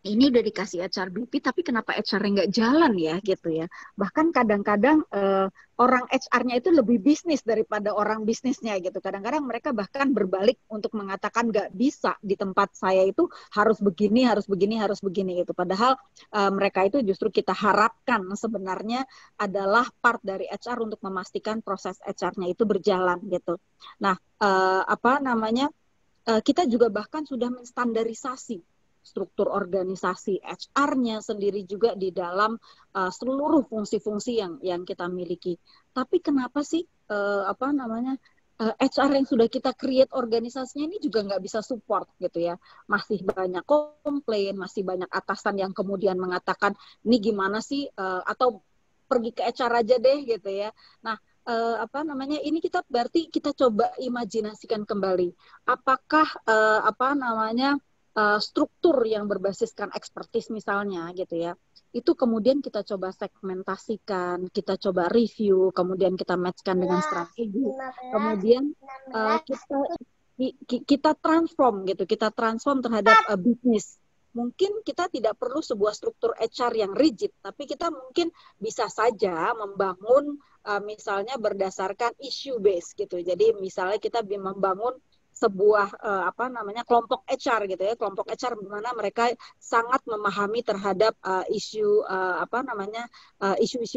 D: ini udah dikasih HRBP, tapi kenapa HR-nya nggak jalan ya gitu ya. Bahkan kadang-kadang orang HR-nya itu lebih bisnis daripada orang bisnisnya gitu. Kadang-kadang mereka bahkan berbalik untuk mengatakan nggak bisa di tempat saya itu harus begini, harus begini, harus begini gitu. Padahal mereka itu justru kita harapkan sebenarnya adalah part dari HR untuk memastikan proses HR-nya itu berjalan gitu. Nah, kita juga bahkan sudah menstandarisasi struktur organisasi HR-nya sendiri juga di dalam seluruh fungsi-fungsi yang kita miliki. Tapi kenapa sih HR yang sudah kita create organisasinya ini juga nggak bisa support gitu ya. Masih banyak komplain, masih banyak atasan yang kemudian mengatakan ini gimana sih atau pergi ke HR aja deh gitu ya. Nah, ini kita berarti kita coba imajinasikan kembali. Apakah struktur yang berbasiskan expertise misalnya gitu ya, itu kemudian kita coba segmentasikan, kita coba review, kemudian kita matchkan dengan strategi, kemudian kita transform gitu, kita transform terhadap bisnis. Mungkin kita tidak perlu sebuah struktur HR yang rigid, tapi kita mungkin bisa saja membangun misalnya berdasarkan issue base gitu. Jadi misalnya kita membangun sebuah kelompok HR gitu ya, kelompok HR di mana mereka sangat memahami terhadap isu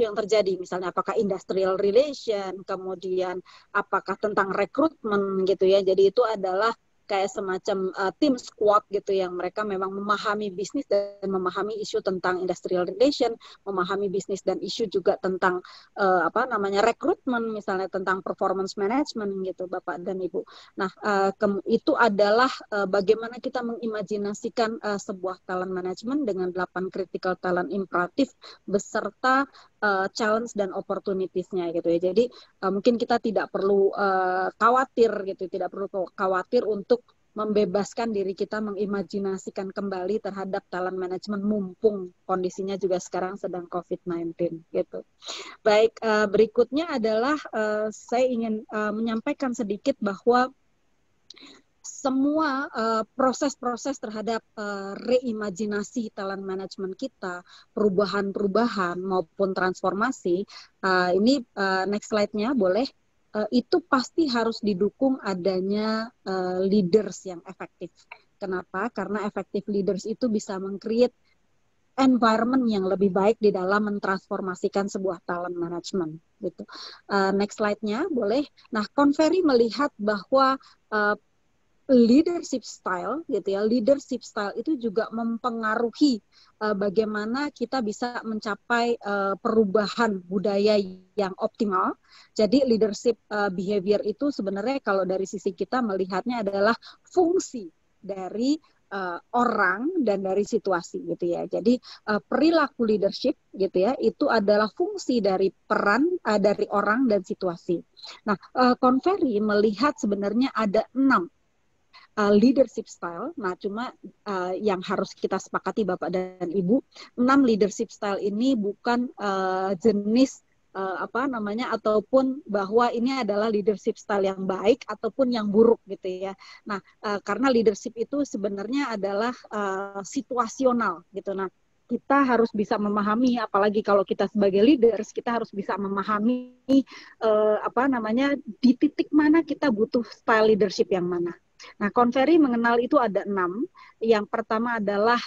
D: yang terjadi, misalnya apakah industrial relation, kemudian apakah tentang rekrutmen gitu ya. Jadi itu adalah kayak semacam tim squad gitu yang mereka memang memahami bisnis dan memahami isu tentang industrial relation, memahami bisnis dan isu juga tentang rekrutmen, misalnya tentang performance management gitu Bapak dan Ibu. Nah, itu adalah bagaimana kita mengimajinasikan sebuah talent management dengan 8 critical talent imperatif beserta challenge dan opportunities-nya gitu ya. Jadi mungkin kita tidak perlu khawatir gitu, tidak perlu khawatir untuk membebaskan diri kita mengimajinasikan kembali terhadap talent management mumpung kondisinya juga sekarang sedang COVID-19 gitu. Baik, berikutnya adalah saya ingin menyampaikan sedikit bahwa semua proses-proses terhadap reimajinasi talent management kita, perubahan-perubahan maupun transformasi, ini next slide-nya boleh, itu pasti harus didukung adanya leaders yang efektif. Kenapa? Karena effective leaders itu bisa meng-create environment yang lebih baik di dalam mentransformasikan sebuah talent management. Gitu. Next slide-nya boleh. Nah, Conferry melihat bahwa leadership style gitu ya, leadership style itu juga mempengaruhi bagaimana kita bisa mencapai perubahan budaya yang optimal. Jadi leadership behavior itu sebenarnya kalau dari sisi kita melihatnya adalah fungsi dari orang dan dari situasi gitu ya. Jadi perilaku leadership gitu ya, itu adalah fungsi dari peran dari orang dan situasi. Nah, Conferry melihat sebenarnya ada 6 leadership style. Nah, cuma yang harus kita sepakati Bapak dan Ibu, 6 leadership style ini bukan jenis ataupun bahwa ini adalah leadership style yang baik ataupun yang buruk gitu ya. Nah, karena leadership itu sebenarnya adalah situasional gitu. Nah, kita harus bisa memahami, apalagi kalau kita sebagai leaders, kita harus bisa memahami di titik mana kita butuh style leadership yang mana. Nah, Conferry mengenal itu ada 6. Yang pertama adalah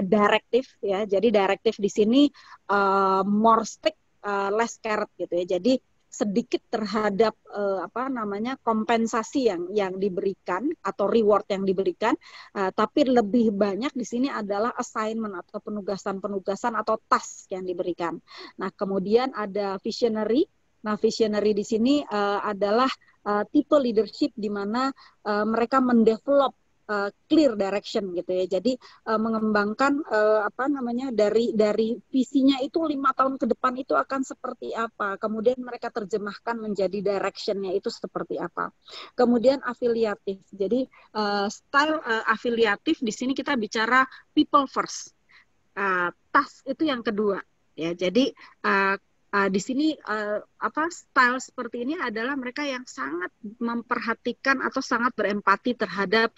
D: directive ya. Jadi directive di sini more stick, less carrot gitu ya. Jadi sedikit terhadap kompensasi yang diberikan atau reward yang diberikan, tapi lebih banyak di sini adalah assignment atau penugasan-penugasan atau task yang diberikan. Nah, kemudian ada visionary. Nah, visionary di sini adalah tipe leadership di mana mereka mendevelop clear direction gitu ya. Jadi mengembangkan dari visinya itu 5 tahun ke depan itu akan seperti apa. Kemudian mereka terjemahkan menjadi directionnya itu seperti apa. Kemudian afiliatif. Jadi style afiliatif di sini kita bicara people first. Task itu yang kedua ya. Jadi di sini style seperti ini adalah mereka yang sangat memperhatikan atau sangat berempati terhadap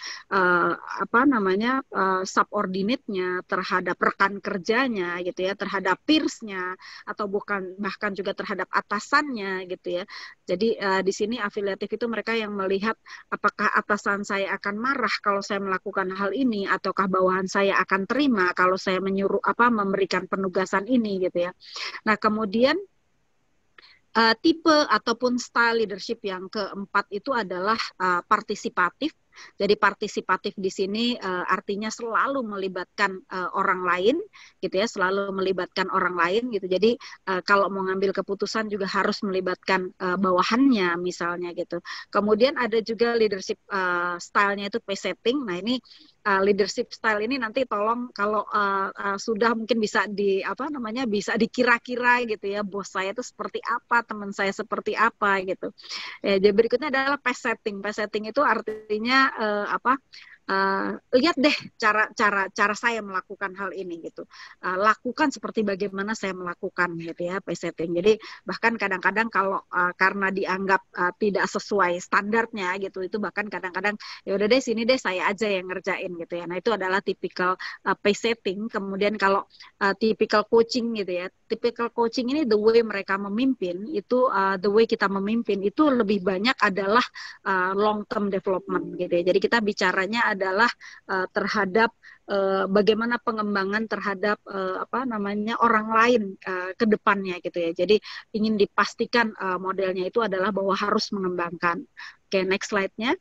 D: subordinate-nya, terhadap rekan kerjanya gitu ya, terhadap peers-nya atau bahkan juga terhadap atasannya gitu ya. Jadi di sini afiliatif itu mereka yang melihat apakah atasan saya akan marah kalau saya melakukan hal ini, ataukah bawahan saya akan terima kalau saya memberikan penugasan ini gitu ya. Nah, kemudian tipe ataupun style leadership yang keempat itu adalah partisipatif. Jadi partisipatif di sini artinya selalu melibatkan orang lain gitu ya, selalu melibatkan orang lain gitu. Jadi kalau mau ngambil keputusan juga harus melibatkan bawahannya misalnya gitu. Kemudian ada juga leadership style-nya itu pace setting. Nah, ini leadership style ini nanti tolong kalau sudah mungkin bisa bisa dikira-kira gitu ya, bos saya itu seperti apa, teman saya seperti apa gitu. Jadi berikutnya adalah pace setting. Pace setting itu artinya lihat deh cara saya melakukan hal ini gitu, lakukan seperti bagaimana saya melakukan gitu ya, pace setting. Jadi bahkan kadang-kadang kalau karena dianggap tidak sesuai standarnya gitu, itu bahkan kadang-kadang ya udah deh sini deh saya aja yang ngerjain gitu ya. Nah, itu adalah tipikal pace setting. Kemudian kalau tipikal coaching gitu ya, typical coaching ini the way mereka memimpin itu the way kita memimpin itu lebih banyak adalah long term development gitu ya. Jadi kita bicaranya adalah terhadap bagaimana pengembangan terhadap orang lain ke depannya gitu ya. Jadi ingin dipastikan modelnya itu adalah bahwa harus mengembangkan. Oke, next slide-nya.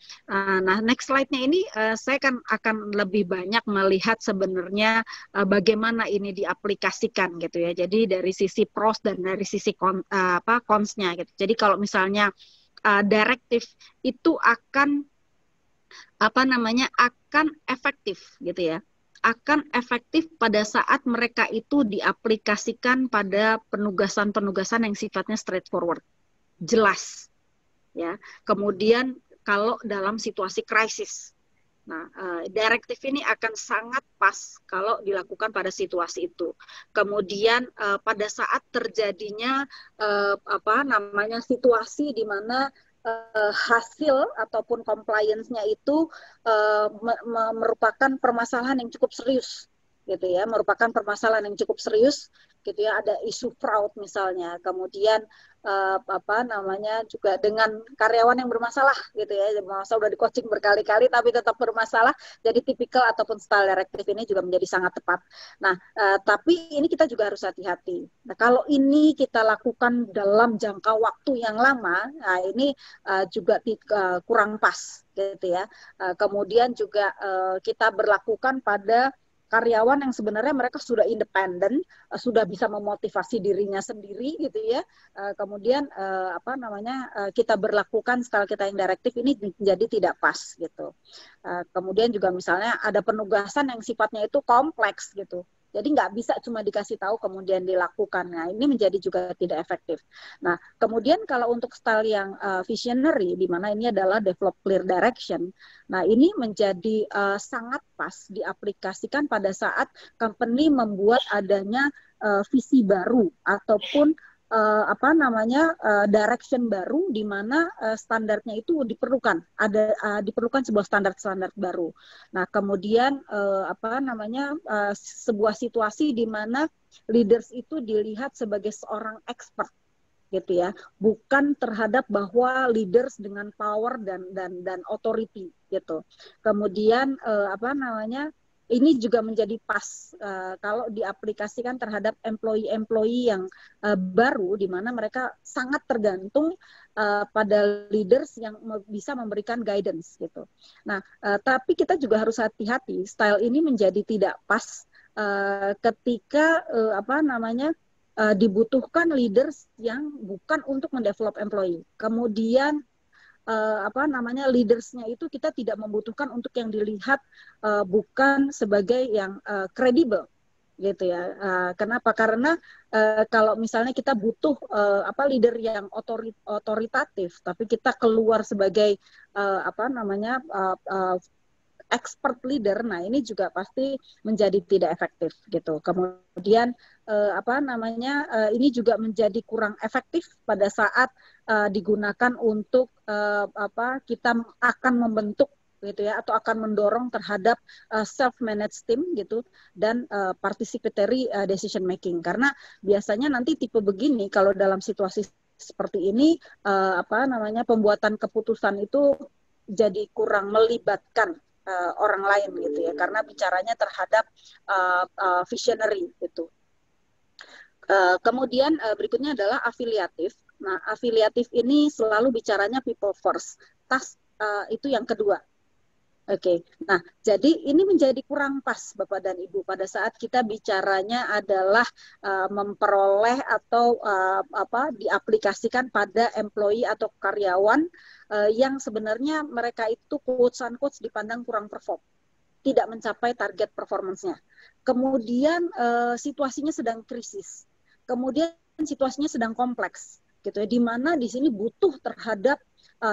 D: Nah, next slide-nya ini saya akan lebih banyak melihat sebenarnya bagaimana ini diaplikasikan gitu ya. Jadi dari sisi pros dan dari sisi cons-nya gitu. Jadi kalau misalnya directive itu akan efektif gitu ya. Akan efektif pada saat mereka itu diaplikasikan pada penugasan-penugasan yang sifatnya straightforward, jelas. Ya, kemudian kalau dalam situasi krisis, nah direktif ini akan sangat pas kalau dilakukan pada situasi itu. Kemudian pada saat terjadinya situasi di mana hasil ataupun compliance-nya itu merupakan permasalahan yang cukup serius, gitu ya, merupakan permasalahan yang cukup serius, gitu ya. Ada isu fraud misalnya, kemudian juga dengan karyawan yang bermasalah gitu ya, masa udah di coaching berkali-kali tapi tetap bermasalah, jadi tipikal ataupun style directive ini juga menjadi sangat tepat. Nah, tapi ini kita juga harus hati-hati. Nah, kalau ini kita lakukan dalam jangka waktu yang lama, nah ini juga kurang pas gitu ya. Kemudian juga kita berlakukan pada karyawan yang sebenarnya mereka sudah independen, sudah bisa memotivasi dirinya sendiri gitu ya. Kemudian kita berlakukan style kita yang direktif ini menjadi tidak pas gitu. Kemudian juga misalnya ada penugasan yang sifatnya itu kompleks gitu. Jadi nggak bisa cuma dikasih tahu kemudian dilakukan. Nah, ini menjadi juga tidak efektif. Nah, kemudian kalau untuk style yang visionary, di mana ini adalah develop clear direction, nah ini menjadi sangat pas diaplikasikan pada saat company membuat adanya visi baru ataupun apa namanya direction baru di mana standarnya itu diperlukan, diperlukan sebuah standar baru. Nah, kemudian apa namanya sebuah situasi di mana leaders itu dilihat sebagai seorang expert gitu ya, bukan terhadap bahwa leaders dengan power dan authority gitu. Kemudian apa namanya ini juga menjadi pas kalau diaplikasikan terhadap employee yang baru, di mana mereka sangat tergantung pada leaders yang bisa memberikan guidance gitu. Nah, tapi kita juga harus hati-hati, style ini menjadi tidak pas ketika apa namanya dibutuhkan leaders yang bukan untuk mendevelop employee. Kemudian apa namanya leadersnya itu kita tidak membutuhkan untuk yang dilihat bukan sebagai yang kredibel gitu ya. Kenapa? Karena kalau misalnya kita butuh apa leader yang otoritatif, tapi kita keluar sebagai apa namanya expert leader, nah ini juga pasti menjadi tidak efektif gitu. Kemudian apa namanya ini juga menjadi kurang efektif pada saat digunakan untuk apa kita akan membentuk gitu ya, atau akan mendorong terhadap self-managed team gitu dan participatory decision making. Karena biasanya nanti tipe begini kalau dalam situasi seperti ini apa namanya pembuatan keputusan itu jadi kurang melibatkan orang lain gitu ya, karena bicaranya terhadap visionary gitu. Kemudian berikutnya adalah afiliatif. Nah, afiliatif ini selalu bicaranya people first. Itu yang kedua. Oke. Nah, jadi ini menjadi kurang pas Bapak dan Ibu pada saat kita bicaranya adalah memperoleh atau apa diaplikasikan pada employee atau karyawan yang sebenarnya mereka itu quotes dipandang kurang perform, tidak mencapai target performance-nya. Kemudian situasinya sedang krisis. Kemudian situasinya sedang kompleks gitu ya, di mana di sini butuh terhadap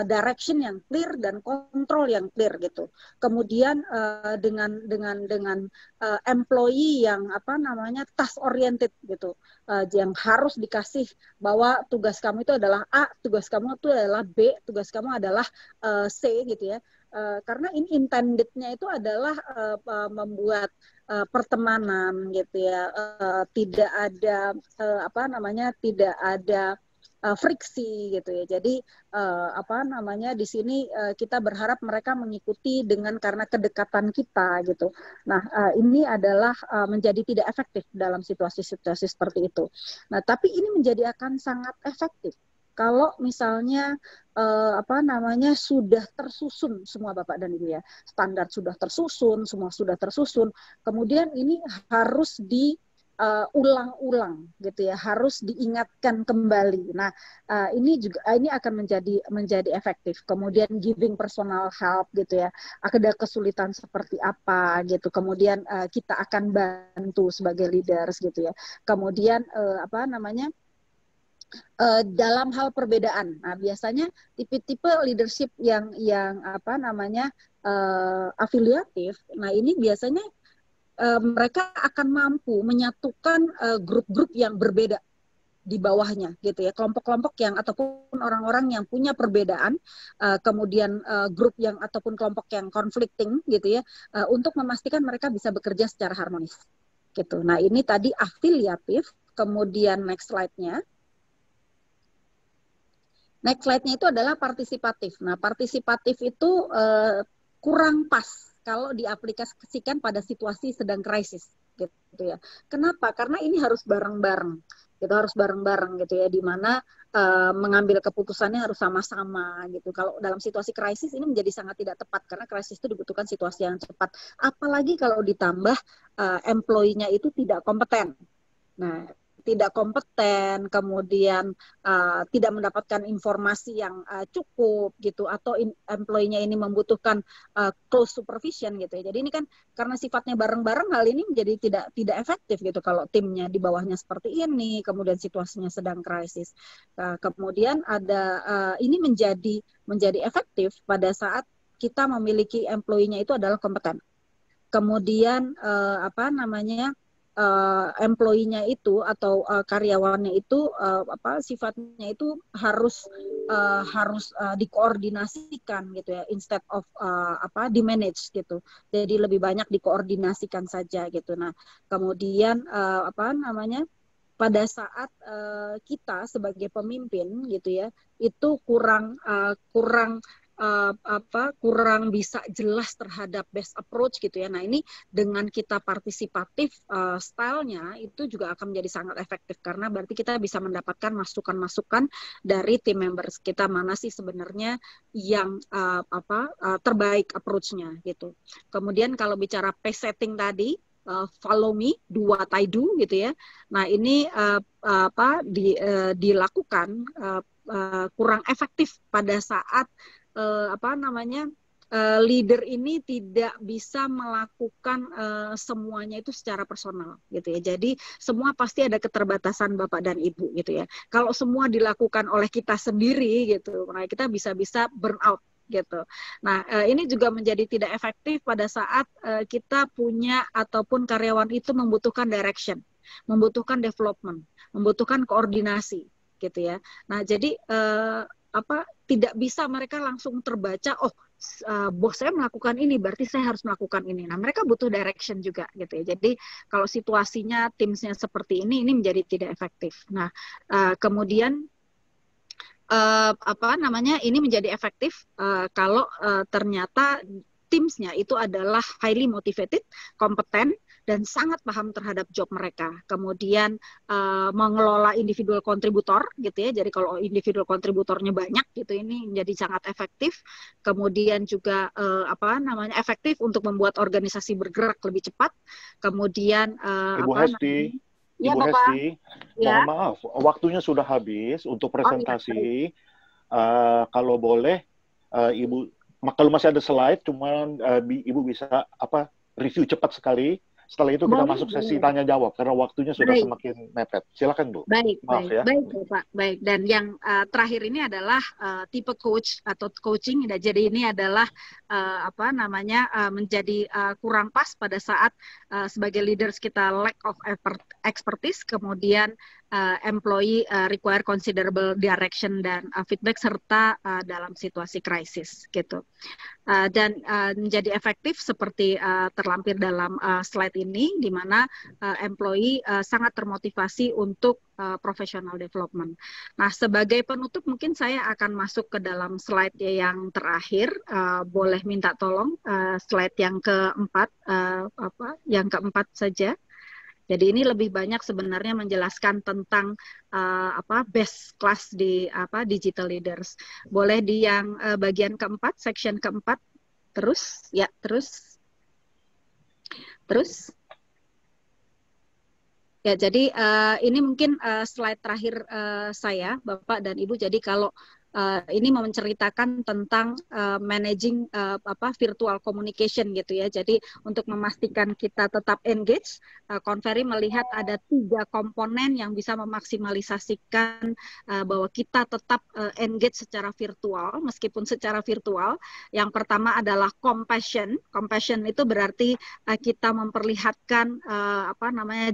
D: direction yang clear dan kontrol yang clear gitu. Kemudian dengan employee yang apa namanya task oriented gitu, yang harus dikasih bahwa tugas kamu itu adalah A, tugas kamu itu adalah B, tugas kamu adalah C gitu ya. Karena ini intended-nya itu adalah membuat pertemanan gitu ya, tidak ada apa namanya tidak ada friksi gitu ya. Jadi apa namanya di sini kita berharap mereka mengikuti karena kedekatan kita gitu. Nah, ini adalah menjadi tidak efektif dalam situasi-situasi seperti itu. Nah, tapi ini menjadi akan sangat efektif kalau misalnya apa namanya sudah tersusun semua Bapak dan Ibu ya. Standar sudah tersusun, semua sudah tersusun. Kemudian ini harus ulang-ulang gitu ya, harus diingatkan kembali. Nah, ini juga ini akan menjadi efektif. Kemudian giving personal help gitu ya, ada kesulitan seperti apa gitu. Kemudian kita akan bantu sebagai leaders gitu ya. Kemudian apa namanya dalam hal perbedaan. Nah, biasanya tipe-tipe leadership yang apa namanya afiliatif. Nah, ini biasanya mereka akan mampu menyatukan grup-grup yang berbeda di bawahnya gitu ya, kelompok-kelompok yang ataupun orang-orang yang punya perbedaan, kemudian grup yang ataupun kelompok yang conflicting gitu ya, untuk memastikan mereka bisa bekerja secara harmonis gitu. Nah, ini tadi afiliatif. Kemudian next slide-nya. Next slide-nya itu adalah partisipatif. Nah, partisipatif itu kurang pas kalau diaplikasikan pada situasi sedang krisis gitu ya. Kenapa? Karena ini harus bareng-bareng. Gitu, harus bareng-bareng gitu ya, di mana mengambil keputusannya harus sama-sama gitu. Kalau dalam situasi krisis ini menjadi sangat tidak tepat karena krisis itu dibutuhkan situasi yang cepat. Apalagi kalau ditambah employee-nya itu tidak kompeten. Nah, tidak kompeten, kemudian tidak mendapatkan informasi yang cukup gitu, atau employee-nya ini membutuhkan close supervision gitu ya. Jadi ini kan karena sifatnya bareng-bareng, hal ini menjadi tidak efektif gitu kalau timnya di bawahnya seperti ini, kemudian situasinya sedang krisis. Kemudian ada ini menjadi efektif pada saat kita memiliki employee-nya itu adalah kompeten. Kemudian apa namanya employee-nya itu atau karyawannya itu sifatnya itu harus dikoordinasikan gitu ya, instead of di-manage gitu. Jadi lebih banyak dikoordinasikan saja gitu. Nah, kemudian pada saat kita sebagai pemimpin gitu ya, itu kurang bisa jelas terhadap best approach gitu ya. Nah, ini dengan kita partisipatif, stylenya itu juga akan menjadi sangat efektif, karena berarti kita bisa mendapatkan masukan-masukan dari tim members kita, mana sih sebenarnya yang terbaik approach-nya gitu. Kemudian kalau bicara pace setting tadi, follow me, do what I do gitu ya. Nah, ini dilakukan kurang efektif pada saat leader ini tidak bisa melakukan semuanya itu secara personal gitu ya. Jadi semua pasti ada keterbatasan Bapak dan Ibu gitu ya. Kalau semua dilakukan oleh kita sendiri gitu, maka kita bisa burn out gitu. Nah, ini juga menjadi tidak efektif pada saat kita punya ataupun karyawan itu membutuhkan direction, membutuhkan development, membutuhkan koordinasi gitu ya. Nah, jadi tidak bisa mereka langsung terbaca, bos saya melakukan ini, berarti saya harus melakukan ini. Nah, mereka butuh direction juga gitu ya. Jadi kalau situasinya timsnya seperti ini menjadi tidak efektif. Nah, kemudian ini menjadi efektif kalau ternyata timsnya itu adalah highly motivated, kompeten, dan sangat paham terhadap job mereka. Kemudian mengelola individual kontributor gitu ya. Jadi kalau individual kontributornya banyak gitu, ini menjadi sangat efektif. Kemudian juga efektif untuk membuat organisasi bergerak lebih cepat. Kemudian
B: Ibu Hesti,
D: ya,
B: Ibu
D: Bapak.
B: Hesti,
D: Ya.
B: mohon maaf, waktunya sudah habis untuk presentasi. Kalau boleh, Ibu, kalau masih ada slide, cuman Ibu bisa review cepat sekali. Setelah itu kita masuk sesi tanya jawab karena waktunya sudah semakin mepet. Silakan Bu.
D: Baik,
B: maaf ya.
D: Baik, Pak. Baik. Dan yang terakhir ini adalah tipe coach atau coaching. Jadi ini adalah menjadi kurang pas pada saat sebagai leaders kita lack of expertise, kemudian employee require considerable direction dan feedback serta dalam situasi krisis gitu. Dan menjadi efektif seperti terlampir dalam slide ini, di mana employee sangat termotivasi untuk professional development. Nah, sebagai penutup mungkin saya akan masuk ke dalam slide yang terakhir. Boleh minta tolong slide yang keempat, yang keempat saja. Jadi ini lebih banyak sebenarnya menjelaskan tentang best class di digital leaders. Boleh di yang bagian keempat, section keempat, terus. Ya, jadi ini mungkin slide terakhir saya, Bapak dan Ibu. Jadi kalau ini mau menceritakan tentang managing virtual communication gitu ya. Jadi untuk memastikan kita tetap engage, Konferi melihat ada 3 komponen yang bisa memaksimalisasikan bahwa kita tetap engage secara virtual, meskipun secara virtual. Yang pertama adalah compassion. Compassion itu berarti kita memperlihatkan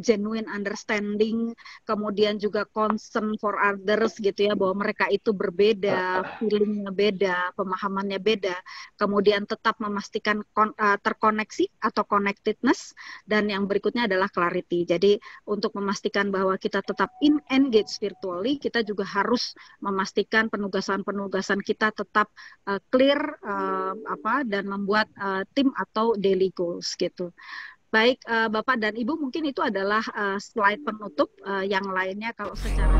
D: genuine understanding, kemudian juga concern for others gitu ya, bahwa mereka itu berbeda, feelingnya beda, pemahamannya beda, kemudian tetap memastikan terkoneksi atau connectedness, dan yang berikutnya adalah clarity. Jadi untuk memastikan bahwa kita tetap engage virtually, kita juga harus memastikan penugasan-penugasan kita tetap clear dan membuat tim atau daily goals gitu. Baik, Bapak dan Ibu, mungkin itu adalah slide penutup. Yang lainnya kalau secara